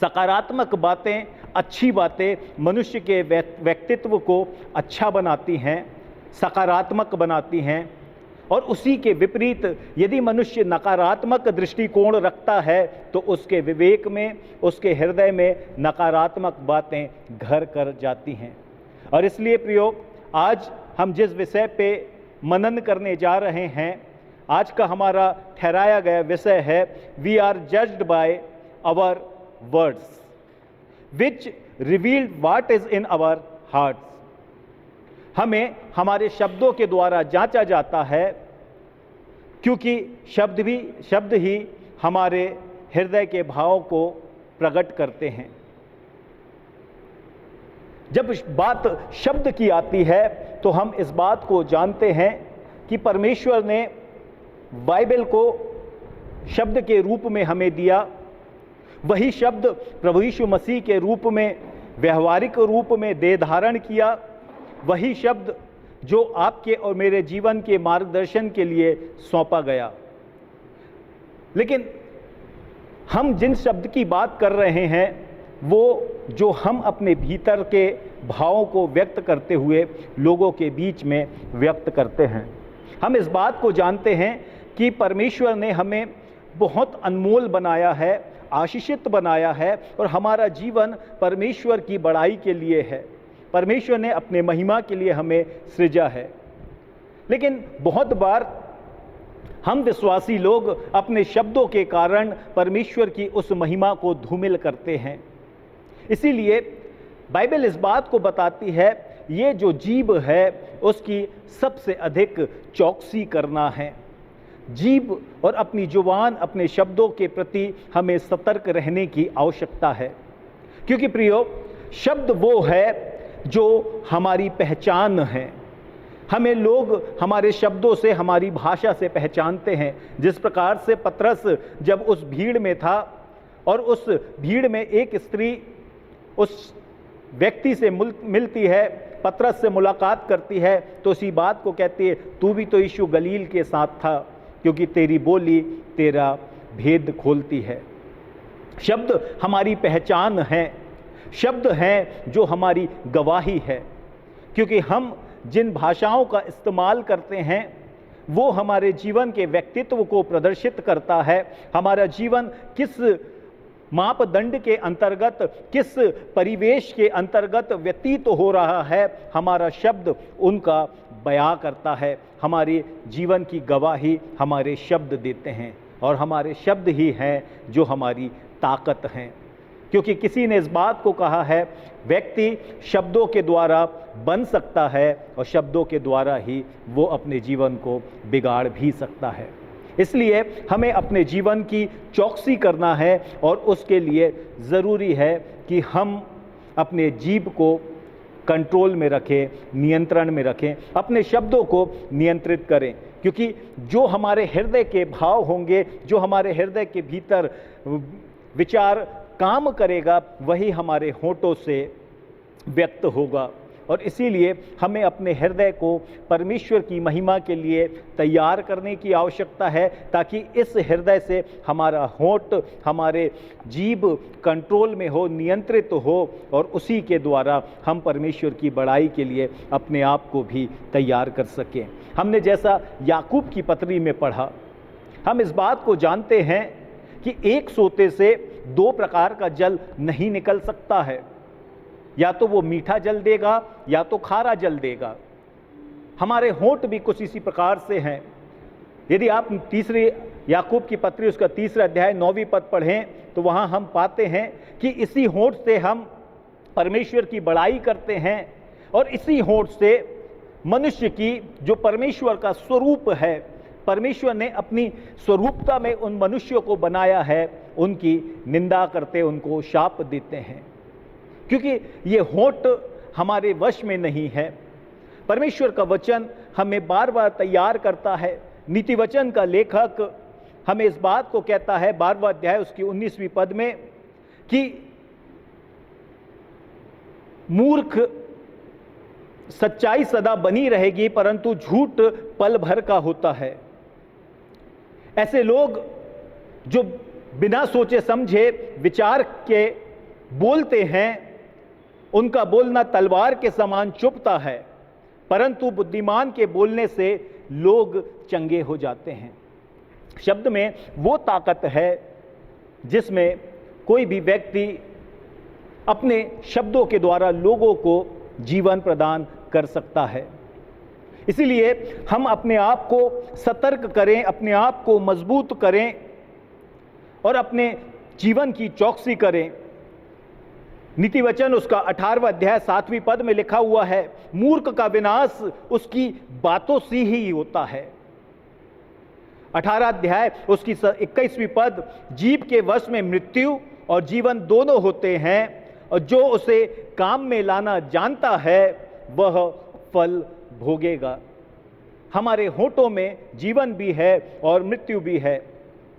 सकारात्मक बातें, अच्छी बातें मनुष्य के व्यक्तित्व को अच्छा बनाती हैं, सकारात्मक बनाती हैं। और उसी के विपरीत यदि मनुष्य नकारात्मक दृष्टिकोण रखता है तो उसके विवेक में, उसके हृदय में नकारात्मक बातें घर कर जाती हैं। और इसलिए प्रियो, आज हम जिस विषय पे मनन करने जा रहे हैं, आज का हमारा ठहराया गया विषय है we are judged by our words which revealed what is in our hearts. हमें हमारे शब्दों के द्वारा जांचा जाता है, क्योंकि शब्द ही हमारे हृदय के भाव को प्रकट करते हैं। जब बात शब्द की आती है तो हम इस बात को जानते हैं कि परमेश्वर ने बाइबल को शब्द के रूप में हमें दिया। वही शब्द प्रभु यीशु मसीह के रूप में, व्यवहारिक रूप में देह धारण किया। वही शब्द जो आपके और मेरे जीवन के मार्गदर्शन के लिए सौंपा गया। लेकिन हम जिन शब्द की बात कर रहे हैं वो जो हम अपने भीतर के भावों को व्यक्त करते हुए लोगों के बीच में व्यक्त करते हैं। हम इस बात को जानते हैं कि परमेश्वर ने हमें बहुत अनमोल बनाया है, आशीषित बनाया है, और हमारा जीवन परमेश्वर की बड़ाई के लिए है। परमेश्वर ने अपने महिमा के लिए हमें सृजा है। लेकिन बहुत बार हम विश्वासी लोग अपने शब्दों के कारण परमेश्वर की उस महिमा को धूमिल करते हैं। इसीलिए बाइबल इस बात को बताती है, ये जो जीभ है उसकी सबसे अधिक चौकसी करना है। जीभ और अपनी जुबान, अपने शब्दों के प्रति हमें सतर्क रहने की आवश्यकता है, क्योंकि प्रियो, शब्द वो है जो हमारी पहचान है। हमें लोग हमारे शब्दों से, हमारी भाषा से पहचानते हैं। जिस प्रकार से पतरस जब उस भीड़ में था और उस भीड़ में एक स्त्री उस व्यक्ति से मिलती है, पतरस से मुलाकात करती है, तो उसी बात को कहती है, तू भी तो यीशु गलील के साथ था, क्योंकि तेरी बोली तेरा भेद खोलती है। शब्द हमारी पहचान है, शब्द हैं जो हमारी गवाही है, क्योंकि हम जिन भाषाओं का इस्तेमाल करते हैं वो हमारे जीवन के व्यक्तित्व को प्रदर्शित करता है। हमारा जीवन किस मापदंड के अंतर्गत, किस परिवेश के अंतर्गत व्यतीत हो रहा है, हमारा शब्द उनका बयां करता है। हमारे जीवन की गवाही हमारे शब्द देते हैं, और हमारे शब्द ही हैं जो हमारी ताकत हैं। क्योंकि किसी ने इस बात को कहा है, व्यक्ति शब्दों के द्वारा बन सकता है और शब्दों के द्वारा ही वो अपने जीवन को बिगाड़ भी सकता है। इसलिए हमें अपने जीवन की चौकसी करना है, और उसके लिए ज़रूरी है कि हम अपने जीभ को कंट्रोल में रखें, नियंत्रण में रखें, अपने शब्दों को नियंत्रित करें। क्योंकि जो हमारे हृदय के भाव होंगे, जो हमारे हृदय के भीतर विचार काम करेगा, वही हमारे होठों से व्यक्त होगा। और इसीलिए हमें अपने हृदय को परमेश्वर की महिमा के लिए तैयार करने की आवश्यकता है, ताकि इस हृदय से हमारा होठ, हमारे जीभ कंट्रोल में हो, नियंत्रित हो, और उसी के द्वारा हम परमेश्वर की बड़ाई के लिए अपने आप को भी तैयार कर सकें। हमने जैसा याकूब की पत्री में पढ़ा, हम इस बात को जानते हैं कि एक सोते से दो प्रकार का जल नहीं निकल सकता है, या तो वो मीठा जल देगा या तो खारा जल देगा। हमारे होंठ भी कुछ इसी प्रकार से हैं। यदि आप तीसरी याकूब की पत्री उसका 3 अध्याय 9वीं पद पढ़ें तो वहाँ हम पाते हैं कि इसी होंठ से हम परमेश्वर की बड़ाई करते हैं, और इसी होंठ से मनुष्य की जो परमेश्वर का स्वरूप है, परमेश्वर ने अपनी स्वरूपता में उन मनुष्यों को बनाया है, उनकी निंदा करते, उनको शाप देते हैं, क्योंकि ये होंठ हमारे वश में नहीं है। परमेश्वर का वचन हमें बार बार तैयार करता है नीति वचन का लेखक हमें इस बात को कहता है 12वां अध्याय उसकी 19वीं पद में कि मूर्ख सच्चाई सदा बनी रहेगी परंतु झूठ पल भर का होता है। ऐसे लोग जो बिना सोचे समझे विचार के बोलते हैं, उनका बोलना तलवार के समान चुभता है, परंतु बुद्धिमान के बोलने से लोग चंगे हो जाते हैं। शब्द में वो ताकत है जिसमें कोई भी व्यक्ति अपने शब्दों के द्वारा लोगों को जीवन प्रदान कर सकता है। इसीलिए हम अपने आप को सतर्क करें, अपने आप को मजबूत करें और अपने जीवन की चौकसी करें। नीति वचन उसका 18वां अध्याय 7वीं पद में लिखा हुआ है, मूर्ख का विनाश उसकी बातों से ही होता है। 18 अध्याय उसकी 21वीं पद, जीव के वश में मृत्यु और जीवन दोनों होते हैं और जो उसे काम में लाना जानता है वह फल भोगेगा। हमारे होठों में जीवन भी है और मृत्यु भी है,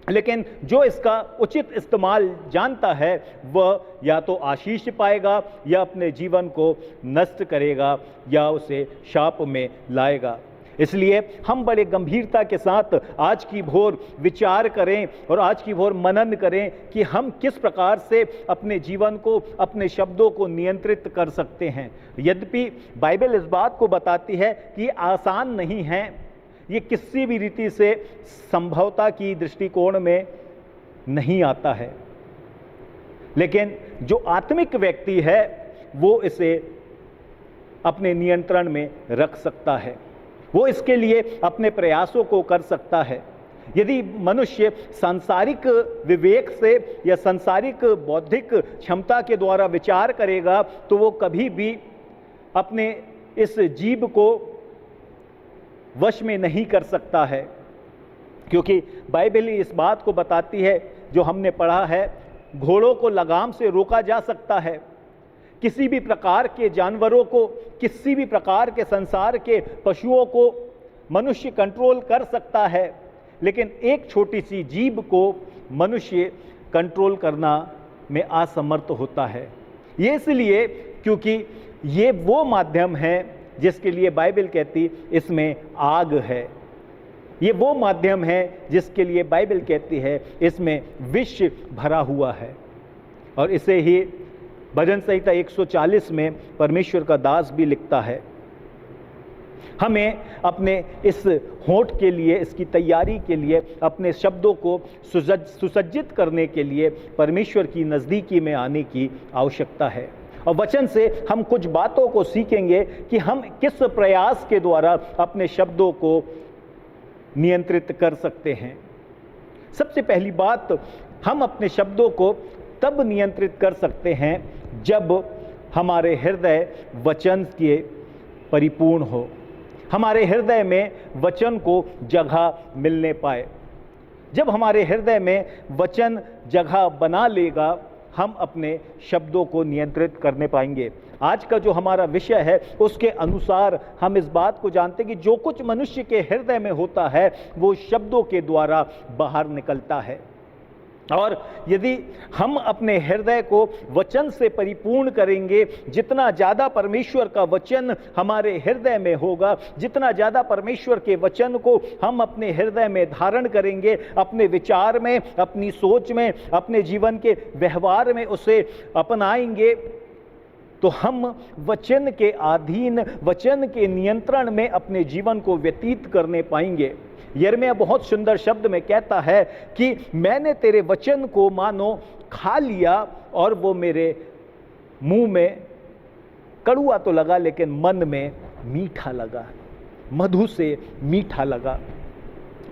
लेकिन जो इसका उचित इस्तेमाल जानता है वह या तो आशीष पाएगा या अपने जीवन को नष्ट करेगा या उसे शाप में लाएगा। इसलिए हम बड़े गंभीरता के साथ आज की भोर विचार करें और आज की भोर मनन करें कि हम किस प्रकार से अपने जीवन को, अपने शब्दों को नियंत्रित कर सकते हैं। यद्यपि बाइबल इस बात को बताती है कि आसान नहीं है, ये किसी भी रीति से संभवता की दृष्टिकोण में नहीं आता है, लेकिन जो आत्मिक व्यक्ति है वो इसे अपने नियंत्रण में रख सकता है, वो इसके लिए अपने प्रयासों को कर सकता है। यदि मनुष्य सांसारिक विवेक से या सांसारिक बौद्धिक क्षमता के द्वारा विचार करेगा तो वो कभी भी अपने इस जीव को वश में नहीं कर सकता है, क्योंकि बाइबल इस बात को बताती है, जो हमने पढ़ा है, घोड़ों को लगाम से रोका जा सकता है, किसी भी प्रकार के जानवरों को, किसी भी प्रकार के संसार के पशुओं को मनुष्य कंट्रोल कर सकता है, लेकिन एक छोटी सी जीव को मनुष्य कंट्रोल करना में असमर्थ होता है। ये इसलिए क्योंकि ये वो माध्यम है जिसके लिए बाइबल कहती इसमें आग है। ये वो माध्यम है जिसके लिए बाइबल कहती है इसमें विष भरा हुआ है। और इसे ही भजन संहिता 140 में परमेश्वर का दास भी लिखता है। हमें अपने इस होठ के लिए, इसकी तैयारी के लिए, अपने शब्दों को सुसज्जित करने के लिए परमेश्वर की नज़दीकी में आने की आवश्यकता है। और वचन से हम कुछ बातों को सीखेंगे कि हम किस प्रयास के द्वारा अपने शब्दों को नियंत्रित कर सकते हैं। सबसे पहली बात, हम अपने शब्दों को तब नियंत्रित कर सकते हैं जब हमारे हृदय वचन के परिपूर्ण हो, हमारे हृदय में वचन को जगह मिलने पाए। जब हमारे हृदय में वचन जगह बना लेगा, हम अपने शब्दों को नियंत्रित करने पाएंगे। आज का जो हमारा विषय है उसके अनुसार हम इस बात को जानते हैं कि जो कुछ मनुष्य के हृदय में होता है वो शब्दों के द्वारा बाहर निकलता है। और यदि हम अपने हृदय को वचन से परिपूर्ण करेंगे, जितना ज़्यादा परमेश्वर का वचन हमारे हृदय में होगा, जितना ज़्यादा परमेश्वर के वचन को हम अपने हृदय में धारण करेंगे, अपने विचार में, अपनी सोच में, अपने जीवन के व्यवहार में उसे अपनाएंगे, तो हम वचन के अधीन, वचन के नियंत्रण में अपने जीवन को व्यतीत करने पाएंगे। यिर्मयाह बहुत सुंदर शब्द में कहता है कि मैंने तेरे वचन को मानो खा लिया और वो मेरे मुंह में कड़वा तो लगा लेकिन मन में मीठा लगा, मधु से मीठा लगा।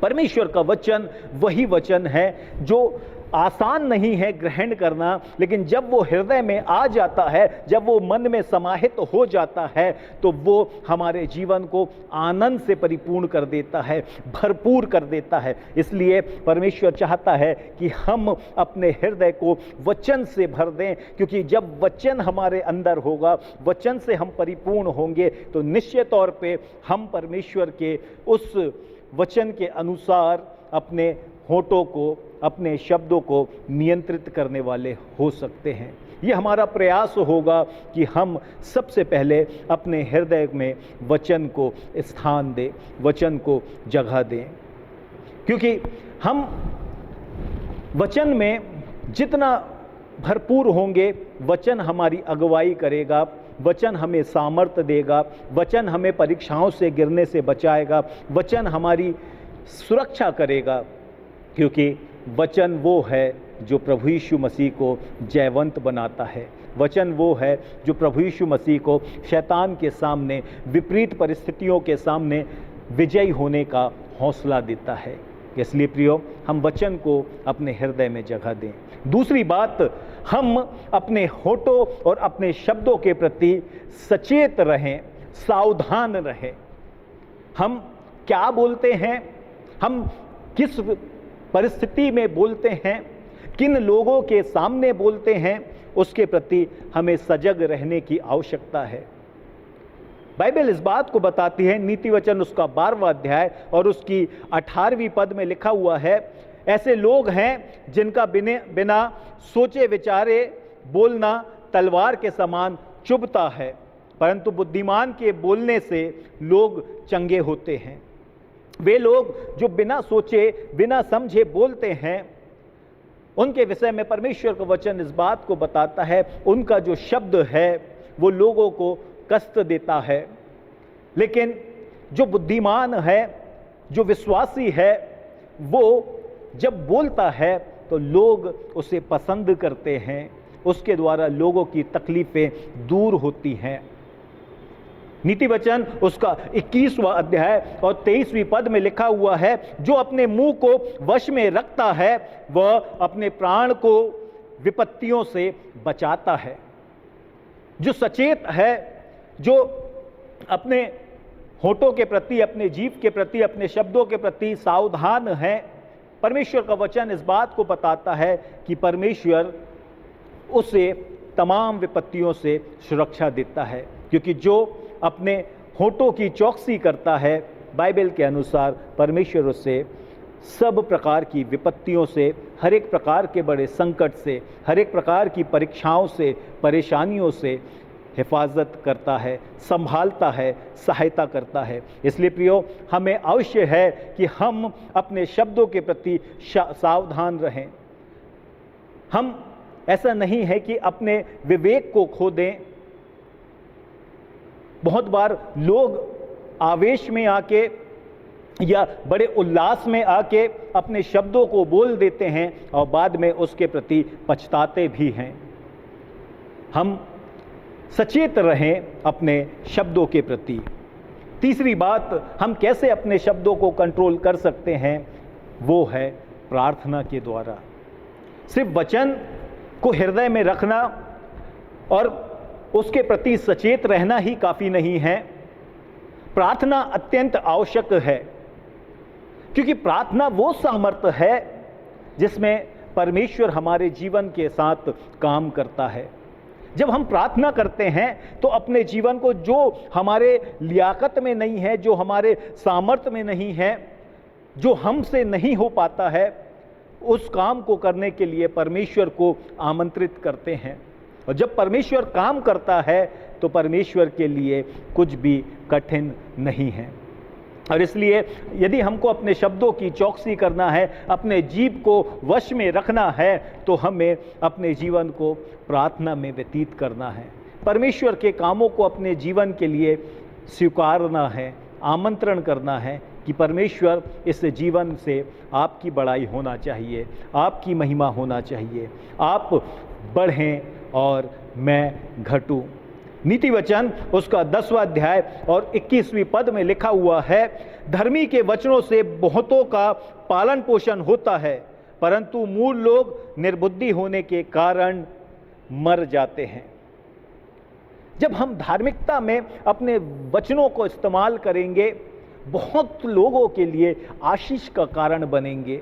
परमेश्वर का वचन वही वचन है जो आसान नहीं है ग्रहण करना, लेकिन जब वो हृदय में आ जाता है, जब वो मन में समाहित हो जाता है, तो वो हमारे जीवन को आनंद से परिपूर्ण कर देता है, भरपूर कर देता है। इसलिए परमेश्वर चाहता है कि हम अपने हृदय को वचन से भर दें, क्योंकि जब वचन हमारे अंदर होगा, वचन से हम परिपूर्ण होंगे, तो निश्चित तौर पे हम परमेश्वर के उस वचन के अनुसार अपने होठों को, अपने शब्दों को नियंत्रित करने वाले हो सकते हैं। ये हमारा प्रयास होगा कि हम सबसे पहले अपने हृदय में वचन को स्थान दें, वचन को जगह दें, क्योंकि हम वचन में जितना भरपूर होंगे, वचन हमारी अगुवाई करेगा, वचन हमें सामर्थ्य देगा, वचन हमें परीक्षाओं से गिरने से बचाएगा, वचन हमारी सुरक्षा करेगा, क्योंकि वचन वो है जो प्रभु यीशु मसीह को जयवंत बनाता है। वचन वो है जो प्रभु यीशु मसीह को शैतान के सामने, विपरीत परिस्थितियों के सामने विजयी होने का हौसला देता है। इसलिए प्रियो, हम वचन को अपने हृदय में जगह दें। दूसरी बात, हम अपने होठों और अपने शब्दों के प्रति सचेत रहें, सावधान रहें। हम क्या बोलते हैं, हम किस परिस्थिति में बोलते हैं, किन लोगों के सामने बोलते हैं, उसके प्रति हमें सजग रहने की आवश्यकता है। बाइबल इस बात को बताती है, नीति वचन उसका 12वां अध्याय और उसकी 18वीं पद में लिखा हुआ है, ऐसे लोग हैं जिनका बिना सोचे विचारे बोलना तलवार के समान चुभता है, परंतु बुद्धिमान के बोलने से लोग चंगे होते हैं। वे लोग जो बिना सोचे, बिना समझे बोलते हैं, उनके विषय में परमेश्वर का वचन इस बात को बताता है, उनका जो शब्द है वो लोगों को कष्ट देता है। लेकिन जो बुद्धिमान है, जो विश्वासी है, वो जब बोलता है तो लोग उसे पसंद करते हैं, उसके द्वारा लोगों की तकलीफें दूर होती हैं। नीति वचन उसका 21वां अध्याय और 23वीं पद में लिखा हुआ है, जो अपने मुंह को वश में रखता है वह अपने प्राण को विपत्तियों से बचाता है। जो सचेत है, जो अपने होठों के प्रति, अपने जीव के प्रति, अपने शब्दों के प्रति सावधान है, परमेश्वर का वचन इस बात को बताता है कि परमेश्वर उसे तमाम विपत्तियों से सुरक्षा देता है, क्योंकि जो अपने होठों की चौकसी करता है, बाइबल के अनुसार परमेश्वर उससे सब प्रकार की विपत्तियों से, हर एक प्रकार के बड़े संकट से, हर एक प्रकार की परीक्षाओं से, परेशानियों से हिफाजत करता है, संभालता है, सहायता करता है। इसलिए प्रियो, हमें अवश्य है कि हम अपने शब्दों के प्रति सावधान रहें। हम ऐसा नहीं है कि अपने विवेक को खो दें। बहुत बार लोग आवेश में आके या बड़े उल्लास में आके अपने शब्दों को बोल देते हैं और बाद में उसके प्रति पछताते भी हैं। हम सचेत रहें अपने शब्दों के प्रति। तीसरी बात, हम कैसे अपने शब्दों को कंट्रोल कर सकते हैं, वो है प्रार्थना के द्वारा। सिर्फ वचन को हृदय में रखना और उसके प्रति सचेत रहना ही काफ़ी नहीं है। प्रार्थना अत्यंत आवश्यक है, क्योंकि प्रार्थना वो सामर्थ्य है जिसमें परमेश्वर हमारे जीवन के साथ काम करता है। जब हम प्रार्थना करते हैं तो अपने जीवन को, जो हमारे लियाकत में नहीं है, जो हमारे सामर्थ्य में नहीं है, जो हमसे नहीं हो पाता है, उस काम को करने के लिए परमेश्वर को आमंत्रित करते हैं। और जब परमेश्वर काम करता है तो परमेश्वर के लिए कुछ भी कठिन नहीं है। और इसलिए यदि हमको अपने शब्दों की चौकसी करना है, अपने जीव को वश में रखना है, तो हमें अपने जीवन को प्रार्थना में व्यतीत करना है। परमेश्वर के कामों को अपने जीवन के लिए स्वीकारना है, आमंत्रण करना है कि परमेश्वर इस जीवन से आपकी बड़ाई होना चाहिए, आपकी महिमा होना चाहिए, आप बढ़ें और मैं घटूं। नीति वचन उसका 10वां अध्याय और 21वीं पद में लिखा हुआ है, धर्मी के वचनों से बहुतों का पालन पोषण होता है, परंतु मूल लोग निर्बुद्धि होने के कारण मर जाते हैं। जब हम धार्मिकता में अपने वचनों को इस्तेमाल करेंगे, बहुत लोगों के लिए आशीष का कारण बनेंगे।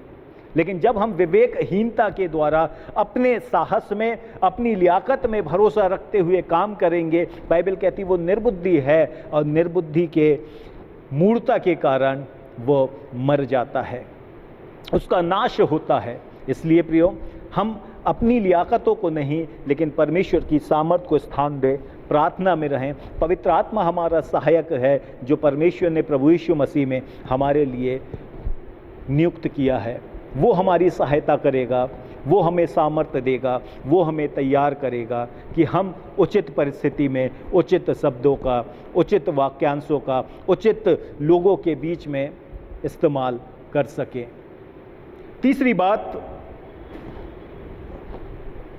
लेकिन जब हम विवेकहीनता के द्वारा अपने साहस में, अपनी लियाकत में भरोसा रखते हुए काम करेंगे, बाइबल कहती वो निर्बुद्धि है और निर्बुद्धि के मूर्ता के कारण वो मर जाता है, उसका नाश होता है। इसलिए प्रियो, हम अपनी लियाकतों को नहीं लेकिन परमेश्वर की सामर्थ को स्थान दें, प्रार्थना में रहें। पवित्र आत्मा हमारा सहायक है जो परमेश्वर ने प्रभु यीशु मसीह में हमारे लिए नियुक्त किया है। वो हमारी सहायता करेगा, वो हमें सामर्थ्य देगा, वो हमें तैयार करेगा कि हम उचित परिस्थिति में उचित शब्दों का, उचित वाक्यांशों का, उचित लोगों के बीच में इस्तेमाल कर सकें। तीसरी बात,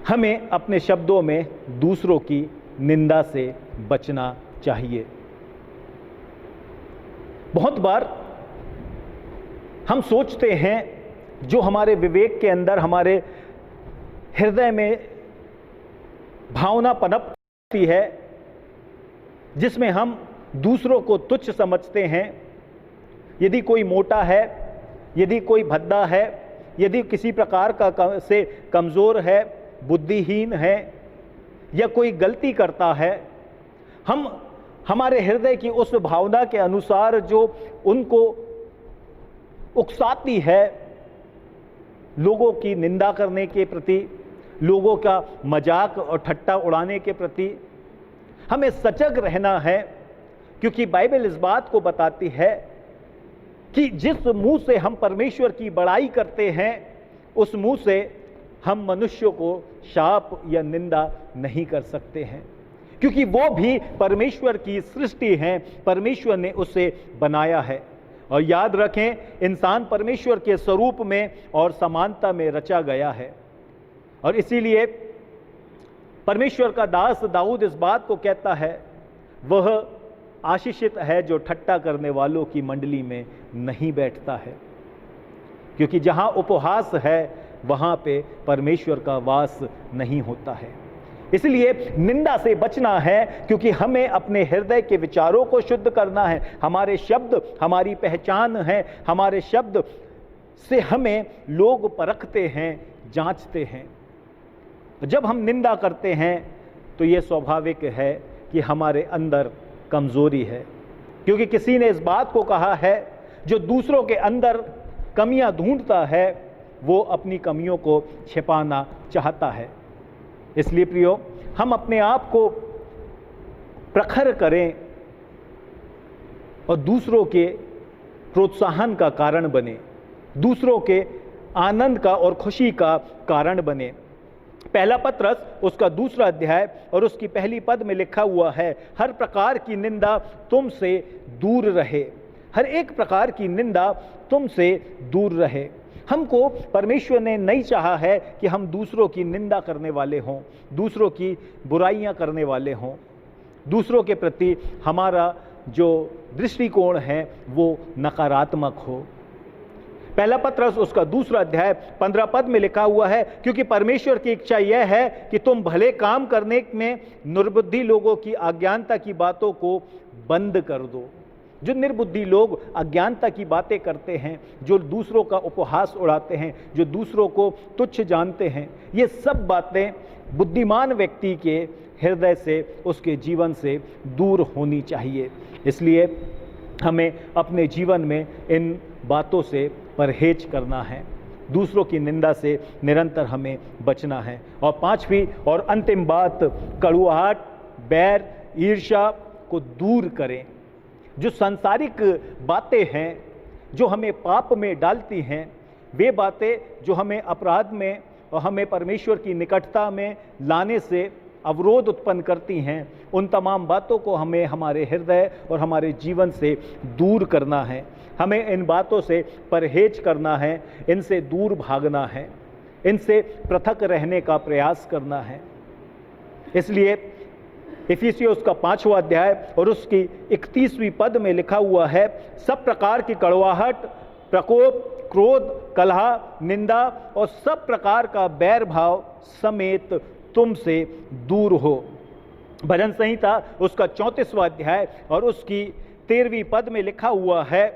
हमें अपने शब्दों में दूसरों की निंदा से बचना चाहिए। बहुत बार हम सोचते हैं, जो हमारे विवेक के अंदर, हमारे हृदय में भावना पनपती है, जिसमें हम दूसरों को तुच्छ समझते हैं। यदि कोई मोटा है, यदि कोई भद्दा है, यदि किसी प्रकार का से कमज़ोर है, बुद्धिहीन है या कोई गलती करता है, हम हमारे हृदय की उस भावना के अनुसार जो उनको उकसाती है, लोगों की निंदा करने के प्रति, लोगों का मजाक और ठट्टा उड़ाने के प्रति हमें सजग रहना है। क्योंकि बाइबल इस बात को बताती है कि जिस मुंह से हम परमेश्वर की बड़ाई करते हैं, उस मुंह से हम मनुष्यों को शाप या निंदा नहीं कर सकते हैं, क्योंकि वो भी परमेश्वर की सृष्टि है, परमेश्वर ने उसे बनाया है। और याद रखें, इंसान परमेश्वर के स्वरूप में और समानता में रचा गया है। और इसीलिए परमेश्वर का दास दाऊद इस बात को कहता है, वह आशीषित है जो ठट्टा करने वालों की मंडली में नहीं बैठता है, क्योंकि जहां उपहास है वहां पे परमेश्वर का वास नहीं होता है। इसलिए निंदा से बचना है, क्योंकि हमें अपने हृदय के विचारों को शुद्ध करना है। हमारे शब्द हमारी पहचान है, हमारे शब्द से हमें लोग परखते हैं, जांचते हैं। जब हम निंदा करते हैं तो यह स्वाभाविक है कि हमारे अंदर कमजोरी है, क्योंकि किसी ने इस बात को कहा है, जो दूसरों के अंदर कमियां ढूंढता है वो अपनी कमियों को छिपाना चाहता है। इसलिए प्रियो, हम अपने आप को प्रखर करें और दूसरों के प्रोत्साहन का कारण बने, दूसरों के आनंद का और खुशी का कारण बने। पहला पत्रस उसका 2 अध्याय और उसकी पहली पद में लिखा हुआ है, हर प्रकार की निंदा तुमसे दूर रहे। हर एक प्रकार की निंदा तुमसे दूर रहे। हमको परमेश्वर ने नहीं चाहा है कि हम दूसरों की निंदा करने वाले हों, दूसरों की बुराइयां करने वाले हों। दूसरों के प्रति हमारा जो दृष्टिकोण है वो नकारात्मक हो। पहला पत्रस उसका 2 अध्याय 15 पद में लिखा हुआ है, क्योंकि परमेश्वर की इच्छा यह है कि तुम भले काम करने में निर्बुद्धि लोगों की अज्ञानता की बातों को बंद कर दो। जो निर्बुद्धि लोग अज्ञानता की बातें करते हैं, जो दूसरों का उपहास उड़ाते हैं, जो दूसरों को तुच्छ जानते हैं, ये सब बातें बुद्धिमान व्यक्ति के हृदय से, उसके जीवन से दूर होनी चाहिए। इसलिए हमें अपने जीवन में इन बातों से परहेज करना है, दूसरों की निंदा से निरंतर हमें बचना है। और 5वीं और अंतिम बात, कड़ुआहट, बैर, ईर्ष्या को दूर करें। जो सांसारिक बातें हैं जो हमें पाप में डालती हैं, वे बातें जो हमें अपराध में और हमें परमेश्वर की निकटता में लाने से अवरोध उत्पन्न करती हैं, उन तमाम बातों को हमें हमारे हृदय और हमारे जीवन से दूर करना है। हमें इन बातों से परहेज करना है, इनसे दूर भागना है, इनसे पृथक रहने का प्रयास करना है। इसलिए इफिसियों उसका 5वां अध्याय और उसकी 31वीं पद में लिखा हुआ है, सब प्रकार की कड़वाहट, प्रकोप, क्रोध, कलह, निंदा और सब प्रकार का बैर भाव समेत तुमसे दूर हो। भजन संहिता उसका 34वां अध्याय और उसकी 13वीं पद में लिखा हुआ है,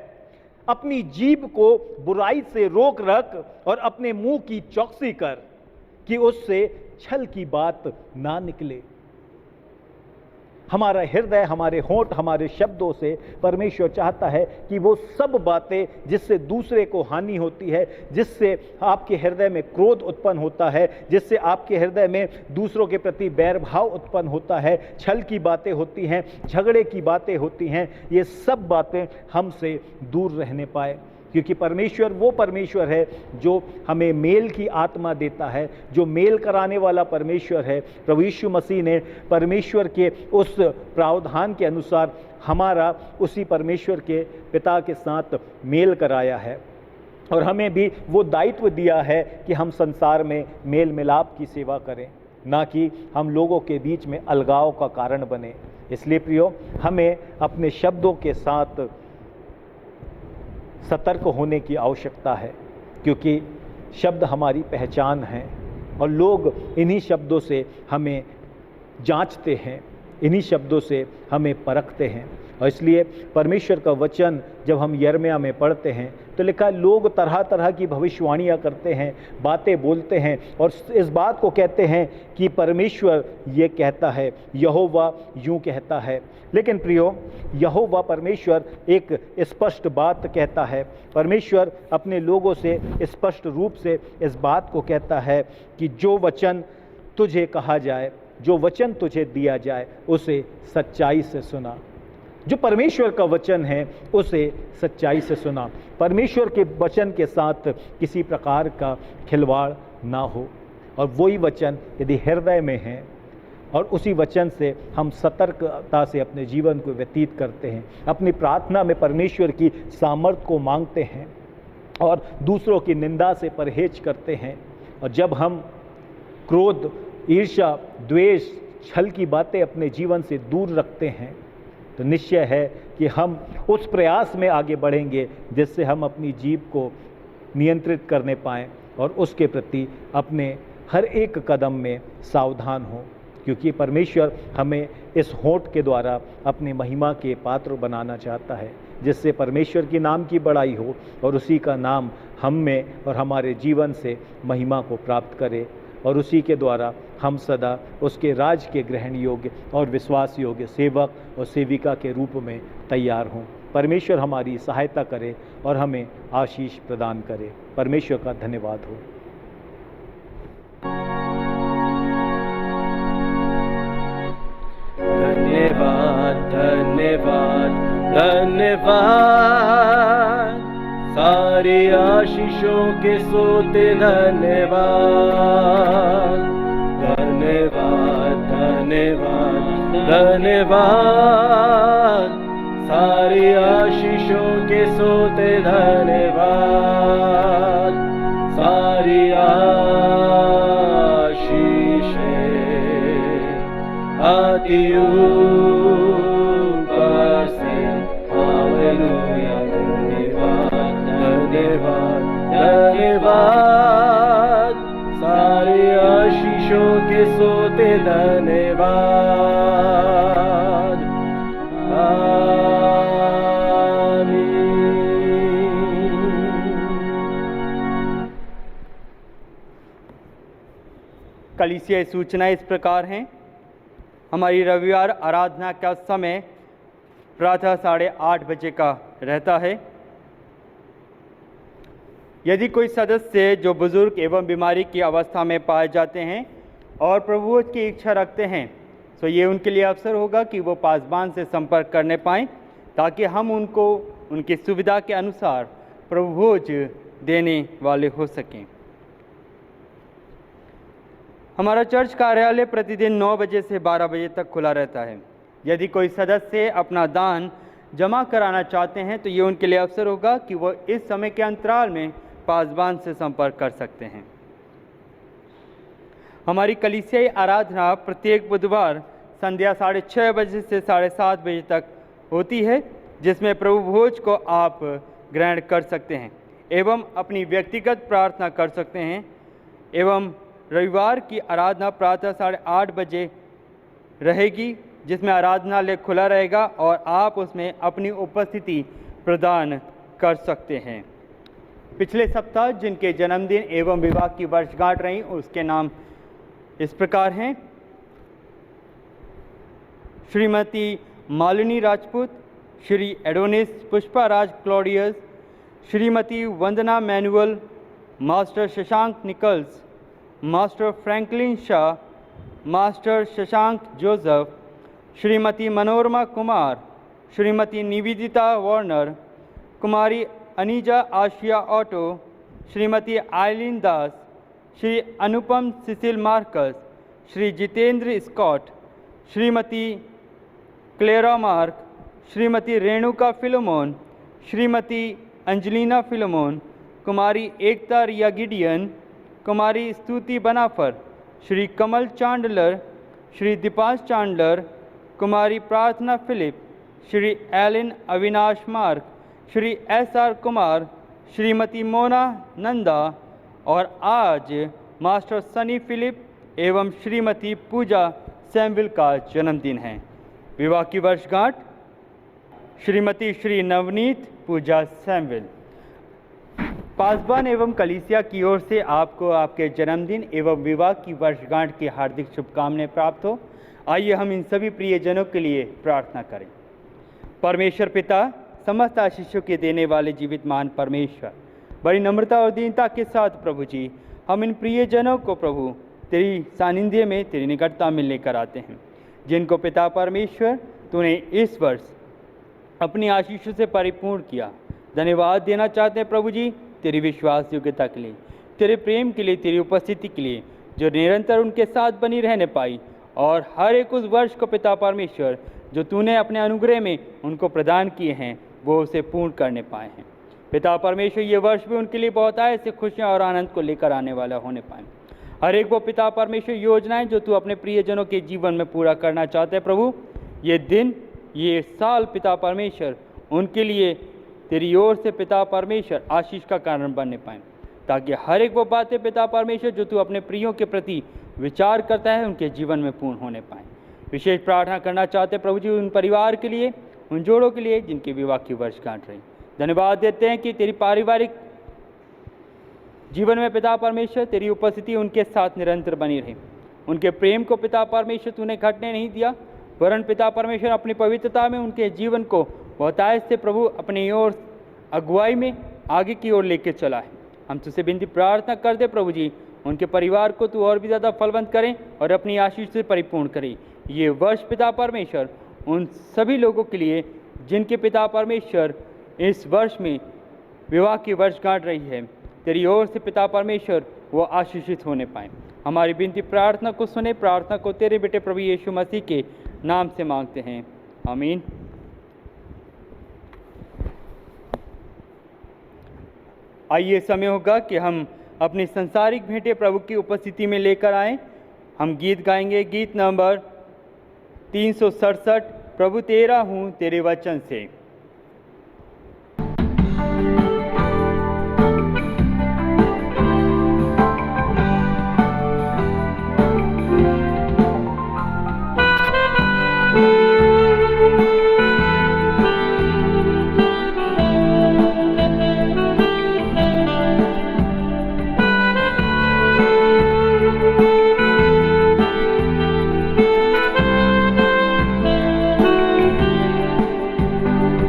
अपनी जीभ को बुराई से रोक रख और अपने मुंह की चौकसी कर कि उससे छल की बात ना निकले। हमारा हृदय, हमारे होंठ, हमारे शब्दों से परमेश्वर चाहता है कि वो सब बातें जिससे दूसरे को हानि होती है, जिससे आपके हृदय में क्रोध उत्पन्न होता है, जिससे आपके हृदय में दूसरों के प्रति बैरभाव उत्पन्न होता है, छल की बातें होती हैं, झगड़े की बातें होती हैं, ये सब बातें हमसे दूर रहने पाए। क्योंकि परमेश्वर वो परमेश्वर है जो हमें मेल की आत्मा देता है, जो मेल कराने वाला परमेश्वर है। प्रभु यीशु मसीह ने परमेश्वर के उस प्रावधान के अनुसार हमारा उसी परमेश्वर के पिता के साथ मेल कराया है, और हमें भी वो दायित्व दिया है कि हम संसार में मेल मिलाप की सेवा करें, ना कि हम लोगों के बीच में अलगाव का कारण बने। इसलिए प्रियो, हमें अपने शब्दों के साथ सतर्क होने की आवश्यकता है, क्योंकि शब्द हमारी पहचान है और लोग इन्हीं शब्दों से हमें जांचते हैं, इन्हीं शब्दों से हमें परखते हैं। और इसलिए परमेश्वर का वचन जब हम यिर्मयाह में पढ़ते हैं तो लिखा है, लोग तरह तरह की भविष्यवाणियाँ करते हैं, बातें बोलते हैं और इस बात को कहते हैं कि परमेश्वर ये कहता है, यहोवा यूँ कहता है। लेकिन प्रियो, यहोवा परमेश्वर एक स्पष्ट बात कहता है। परमेश्वर अपने लोगों से स्पष्ट रूप से इस बात को कहता है कि जो वचन तुझे कहा जाए, जो वचन तुझे दिया जाए, उसे सच्चाई से सुना। जो परमेश्वर का वचन है उसे सच्चाई से सुना। परमेश्वर के वचन के साथ किसी प्रकार का खिलवाड़ ना हो, और वही वचन यदि हृदय में है और उसी वचन से हम सतर्कता से अपने जीवन को व्यतीत करते हैं, अपनी प्रार्थना में परमेश्वर की सामर्थ्य को मांगते हैं और दूसरों की निंदा से परहेज करते हैं, और जब हम क्रोध, ईर्ष्या, द्वेष, छल की बातें अपने जीवन से दूर रखते हैं, तो निश्चय है कि हम उस प्रयास में आगे बढ़ेंगे जिससे हम अपनी जीभ को नियंत्रित करने पाएँ और उसके प्रति अपने हर एक कदम में सावधान हों। क्योंकि परमेश्वर हमें इस होंठ के द्वारा अपनी महिमा के पात्र बनाना चाहता है, जिससे परमेश्वर की नाम की बड़ाई हो और उसी का नाम हम में और हमारे जीवन से महिमा को प्राप्त करे, और उसी के द्वारा हम सदा उसके राज के ग्रहण योग्य और विश्वास योग्य सेवक और सेविका के रूप में तैयार हों। परमेश्वर हमारी सहायता करे और हमें आशीष प्रदान करे। परमेश्वर का धन्यवाद हो। धन्यवाद धन्यवाद धन्यवाद, सारे आशीषों के सोते धन्यवाद। धन्यवाद धन्यवाद धन्यवाद, सारे आशीषों के सोते धन्यवाद। सारी आशीषें आती ऊपर से, हालेलुया। धन्यवाद धन्यवाद धन्यवाद, सारे आशीषों के सोते धन्यवाद। आमीन। कलीसियाई सूचनाएं इस प्रकार हैं। हमारी रविवार आराधना का समय प्रातः 8:30 बजे का रहता है। यदि कोई सदस्य जो बुजुर्ग एवं बीमारी की अवस्था में पाए जाते हैं और प्रभु की इच्छा रखते हैं, तो ये उनके लिए अवसर होगा कि वो पासबान से संपर्क करने पाएँ, ताकि हम उनको उनकी सुविधा के अनुसार प्रभु भोज देने वाले हो सकें। हमारा चर्च कार्यालय प्रतिदिन 9 बजे से 12 बजे तक खुला रहता है। यदि कोई सदस्य अपना दान जमा कराना चाहते हैं, तो ये उनके लिए अवसर होगा कि वो इस समय के अंतराल में पासबान से संपर्क कर सकते हैं। हमारी कलीसियाई आराधना प्रत्येक बुधवार संध्या 6:30 बजे से 7:30 बजे तक होती है, जिसमें प्रभु भोज को आप ग्रहण कर सकते हैं एवं अपनी व्यक्तिगत प्रार्थना कर सकते हैं। एवं रविवार की आराधना प्रातः 8:30 बजे रहेगी, जिसमें आराधनालय खुला रहेगा और आप उसमें अपनी उपस्थिति प्रदान कर सकते हैं। पिछले सप्ताह जिनके जन्मदिन एवं विवाह की वर्षगांठ रही, उसके नाम इस प्रकार हैं: Shrimati Malini Rajput, Shri Adonis Pushparaj Claudius, Shrimati Vandana Manuel, master Shashank Nichols, master Franklin Shah, master Shashank Joseph, Shrimati Manorama Kumar, Shrimati Nivedita Warner, Kumari Aneeja Ashiya Otto, Shrimati Eileen Das, Shri Anupam Cecil Marcus, Shri Jitendra Scott, Shrimati Clara Mark, Shrimati Renuka Philemon, Shrimati Angelina Philemon, Kumari Ekta Riya Gideon, Kumari Stuti Banafar, Shri Kamal Chandler, Shri Deepansh Chandler, Kumari Prarthana Philip, Shri Elin Avinash mark, Shri SR Kumar, Shrimati Mona Nanda और आज मास्टर सनी फिलिप एवं श्रीमती पूजा सैम्विल का जन्मदिन है। विवाह की वर्षगांठ श्रीमती श्री नवनीत पूजा सैम्विल। पासबान एवं कलीसिया की ओर से आपको आपके जन्मदिन एवं विवाह की वर्षगांठ की हार्दिक शुभकामनाएं प्राप्त हो। आइए हम इन सभी प्रियजनों के लिए प्रार्थना करें। परमेश्वर पिता, समस्त आशीषों के देने वाले जीवित महान परमेश्वर, बड़ी नम्रता और दीनता के साथ प्रभु जी हम इन प्रियजनों को प्रभु तेरी सानिध्य में, तेरी निकटता में लेकर आते हैं, जिनको पिता परमेश्वर तूने इस वर्ष अपनी आशीषों से परिपूर्ण किया। धन्यवाद देना चाहते हैं प्रभु जी तेरी विश्वास योग्यता के लिए, तेरे प्रेम के लिए, तेरी उपस्थिति के लिए जो निरंतर उनके साथ बनी रहने पाई, और हर एक उस वर्ष को पिता परमेश्वर जो तूने अपने अनुग्रह में उनको प्रदान किए हैं वो उसे पूर्ण करने पाए हैं। पिता परमेश्वर ये वर्ष भी उनके लिए बहुत आए से खुशियाँ और आनंद को लेकर आने वाला होने पाए। हर एक वो पिता परमेश्वर योजनाएं जो तू अपने प्रियजनों के जीवन में पूरा करना चाहते हैं प्रभु, ये दिन, ये साल पिता परमेश्वर उनके लिए तेरी ओर से पिता परमेश्वर आशीष का कारण बनने पाए, ताकि हर एक वो बातें पिता परमेश्वर जो तू अपने प्रियों के प्रति विचार करता है उनके जीवन में पूर्ण होने पाए। विशेष प्रार्थना करना चाहते हैं प्रभु जी उन परिवार के लिए, उन जोड़ों के लिए जिनके विवाह की वर्षगांठ रही। धन्यवाद देते हैं कि तेरी पारिवारिक जीवन में पिता परमेश्वर तेरी उपस्थिति उनके साथ निरंतर बनी रही। उनके प्रेम को पिता परमेश्वर तूने घटने नहीं दिया, वरन पिता परमेश्वर अपनी पवित्रता में उनके जीवन को बहुतायत से प्रभु अपनी ओर अगुवाई में आगे की ओर लेके चला है। हम तुझसे विनती प्रार्थना करते प्रभु जी उनके परिवार को तू और भी ज़्यादा फलवंत करें और अपनी आशीष से परिपूर्ण करें। ये वर्ष पिता परमेश्वर उन सभी लोगों के लिए जिनके पिता परमेश्वर इस वर्ष में विवाह की वर्षगांठ रही है, तेरी ओर से पिता परमेश्वर वो आशीषित होने पाए। हमारी विनती प्रार्थना को सुने, प्रार्थना को तेरे बेटे प्रभु यीशु मसीह के नाम से मांगते हैं, आमीन। आइए समय होगा कि हम अपनी संसारिक भेंटें प्रभु की उपस्थिति में लेकर आएं। हम गीत गाएंगे, गीत नंबर 367, प्रभु तेरा हूँ तेरे वचन से।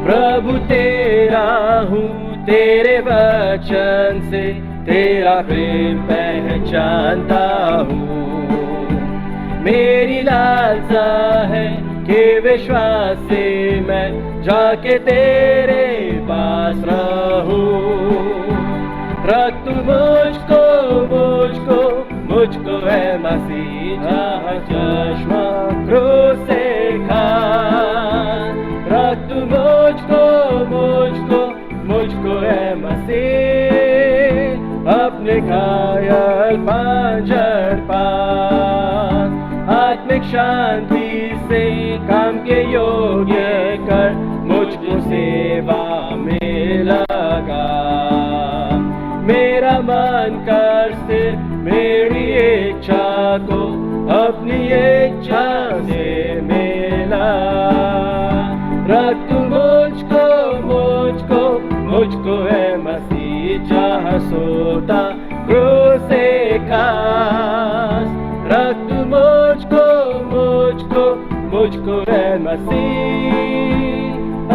प्रभु तेरा हूँ तेरे वचन से, तेरा प्रेम पहचानता हूँ। मेरी लालसा है कि विश्वास से मैं जाके तेरे पास रहूँ। रख तू मुझको है मसीह, जहाँ चश्मा क्रूस से खास। रख तू मुझको है मसीह, अपने घायल पांजर पास। आत्मिक शांति से काम के योग्य कर, मुझको सेवा में लगा। मेरा मन कर से मेरी इच्छा को अपनी इच्छा से मिला। रख तू मुझको है मसीह, जहाँ सोता क्रूस से खास। रख तू मुझको मुझको है मसीह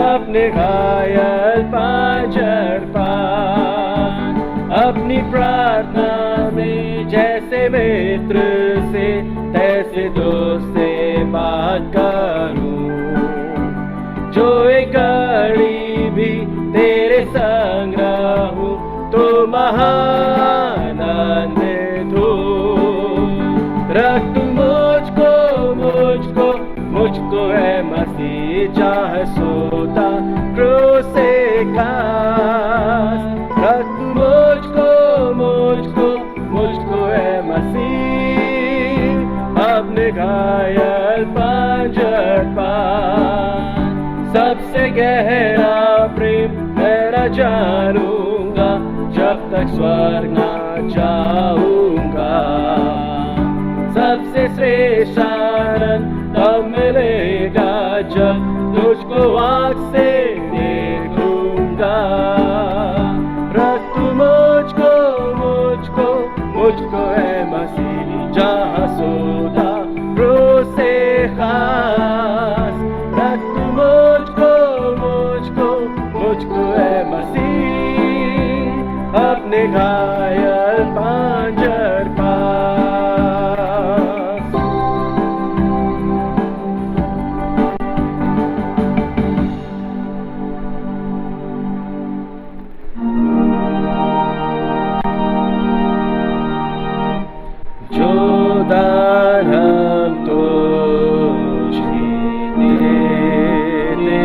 अपने घायल पांजर पास। अपनी प्रार्थना में जैसे मित्र से तैसे दोस्त से बात करूं, जो एक घड़ी भी तेरे संग रहूं तो महान आनंद हो। रख तू मुझको है मसीह चाह सोता क्रूस से खास। रख तू मुझको है मसीह अपने घायल पांजर पास। सबसे गहरा प्रेम मेरा जानूंगा जब तक स्वर्ग ना जाऊंगा। सबसे श्रेष्ठ आनंद तब मिलेगा जब तुझको आँख से देखूंगा। रख तू मुझको है मसीह जहाँ सोता क्रूस से खास। रख तू मुझको है मसीह अपने घायल पांजर पास। जो दान हम तुझे देते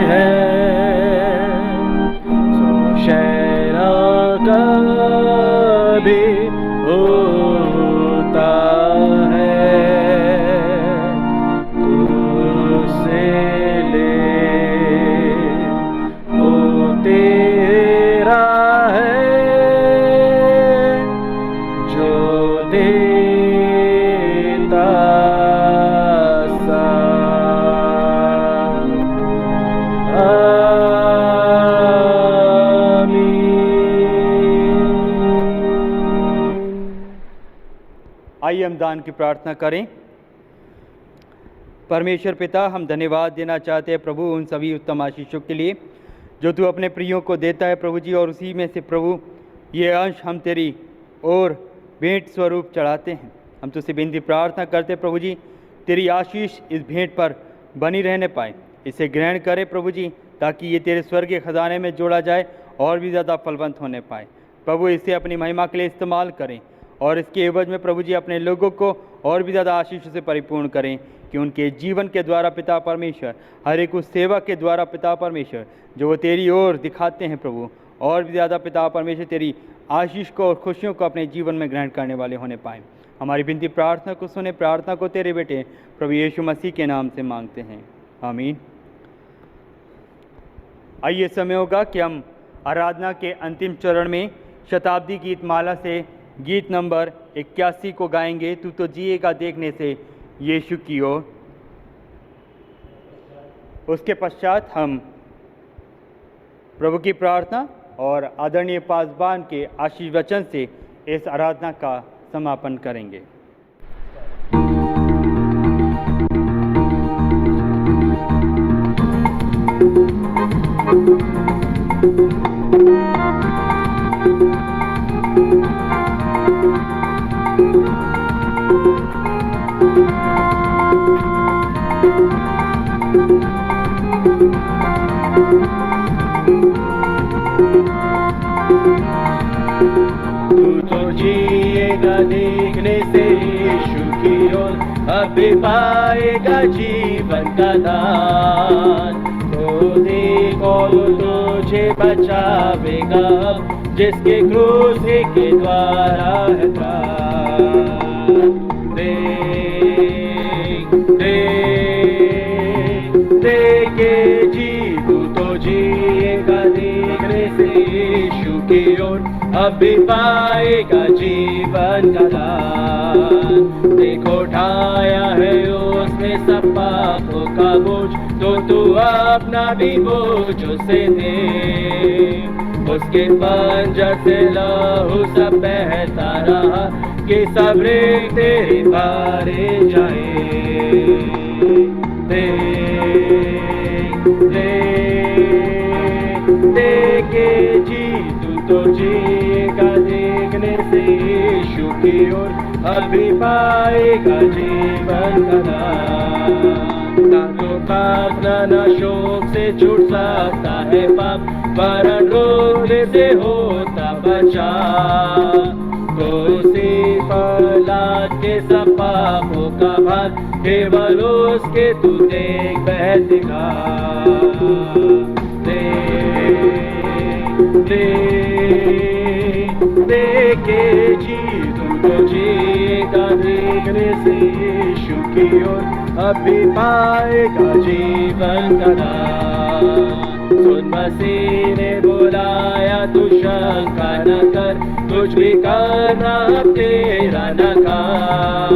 हैं सो शैरा का भी होता है। तुझसे ले वो तेरा है जो देता सा। आइए हम दान की प्रार्थना करें। परमेश्वर पिता, हम धन्यवाद देना चाहते हैं प्रभु उन सभी उत्तम आशीषों के लिए जो तू अपने प्रियों को देता है प्रभु जी, और उसी में से प्रभु ये अंश हम तेरी ओर भेंट स्वरूप चढ़ाते हैं। हम तुझसे विनती प्रार्थना करते हैं प्रभु जी, तेरी आशीष इस भेंट पर बनी रहने पाए। इसे ग्रहण करे प्रभु जी, ताकि ये तेरे स्वर्गीय खजाने में जोड़ा जाए और भी ज़्यादा फलवंत होने पाए। प्रभु इसे अपनी महिमा के लिए इस्तेमाल करें और इसके एवज में प्रभु जी अपने लोगों को और भी ज़्यादा आशीष से परिपूर्ण करें, कि उनके जीवन के द्वारा पिता परमेश्वर, हर एक उस सेवा के द्वारा पिता परमेश्वर जो वो तेरी ओर दिखाते हैं प्रभु, और भी ज़्यादा पिता परमेश्वर तेरी आशीष को और खुशियों को अपने जीवन में ग्रहण करने वाले होने पाएँ। हमारी विनती प्रार्थना को सुने। प्रार्थना को तेरे बेटे प्रभु यीशु मसीह के नाम से मांगते हैं, आमीन। आइए समय होगा कि हम आराधना के अंतिम चरण में शताब्दी गीत माला से गीत नंबर 81 को गाएंगे, तू तो जिएगा देखने से यीशु की ओर। उसके पश्चात हम प्रभु की प्रार्थना और आदरणीय पासबान के आशीष वचन से इस आराधना का समापन करेंगे। तू तो जिएगा देखने से यीशु की ओर, अब भी पाएगा जीवन का दान। तो देखो तुझे बचावेगा, जिसके क्रूस के द्वारा है त्राण। देख देख देख के जी, तू तो जिएगा देखने से यीशु की ओर, अब भी पाएगा जीवन का दान। देखो उठाया है उसने सब पापों का बोझ, तो तू अपना भी बोझ उसे दे। उसके पंजर से लहू सब बहता रहा, कि सब ऋण तेरे भारे जाए। तो जिएगा देखने से यीशु की ओर, अभी पाएगा जीवन का दान। ना तो प्रार्थना ना शोक से छूट सकता है पाप, वरन रोने से होता बचा। तो सिर्फ औलाद के सब पापों का भार, केवल उसके तू देख बहतेगा। देखे जी तू तो जिएगा देखने से यीशु की ओर, अभी पाएगा जीवन का दान। सुन मसीह ने बुलाया तू शंका न कर, कुछ भी करना तेरा न काम,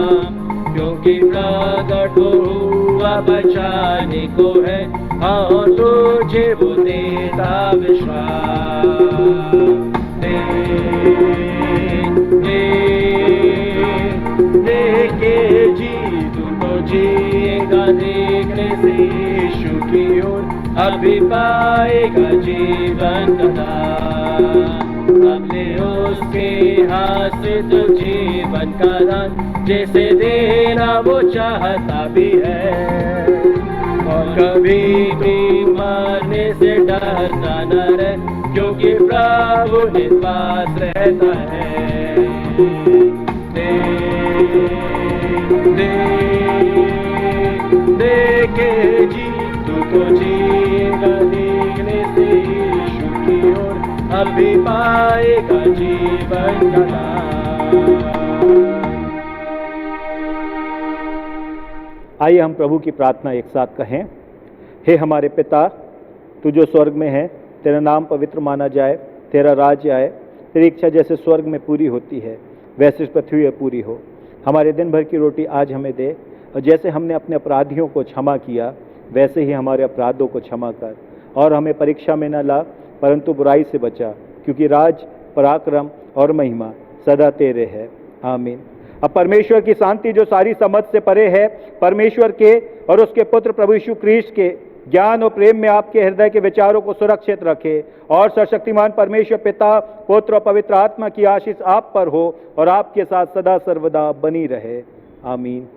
क्योंकि प्रगट हुआ बचाने को है, हाँ तुझे वो देता विश्वास। देखे जी तू तो जिएगा देखने से यीशु की ओर, अभी पाएगा जीवन का दान। अपने उसके हाथ से तो जीवन का दान, जैसे देना वो चाहता भी है, और कभी भी मरने से डरता न रहे, क्योंकि प्रभु निज पास रहता है। देखे जी तू तो जिएगा देखने से यीशु की ओर, अभी पाएगा जीवन का दान। आइए हम प्रभु की प्रार्थना एक साथ कहें। हे हमारे पिता, तू जो स्वर्ग में है, तेरा नाम पवित्र माना जाए, तेरा राज्य आए, तेरी इच्छा जैसे स्वर्ग में पूरी होती है वैसे इस पृथ्वी पर पूरी हो। हमारे दिन भर की रोटी आज हमें दे, और जैसे हमने अपने अपराधियों को क्षमा किया वैसे ही हमारे अपराधों को क्षमा कर, और हमें परीक्षा में न ला परंतु बुराई से बचा, क्योंकि राज, पराक्रम और महिमा सदा तेरे है। आमीन। अब परमेश्वर की शांति जो सारी समझ से परे है, परमेश्वर के और उसके पुत्र प्रभु यीशु ख्रीस्त के ज्ञान और प्रेम में आपके हृदय के विचारों को सुरक्षित रखे, और सर्वशक्तिमान परमेश्वर पिता, पुत्र और पवित्र आत्मा की आशीष आप पर हो और आपके साथ सदा सर्वदा बनी रहे। आमीन।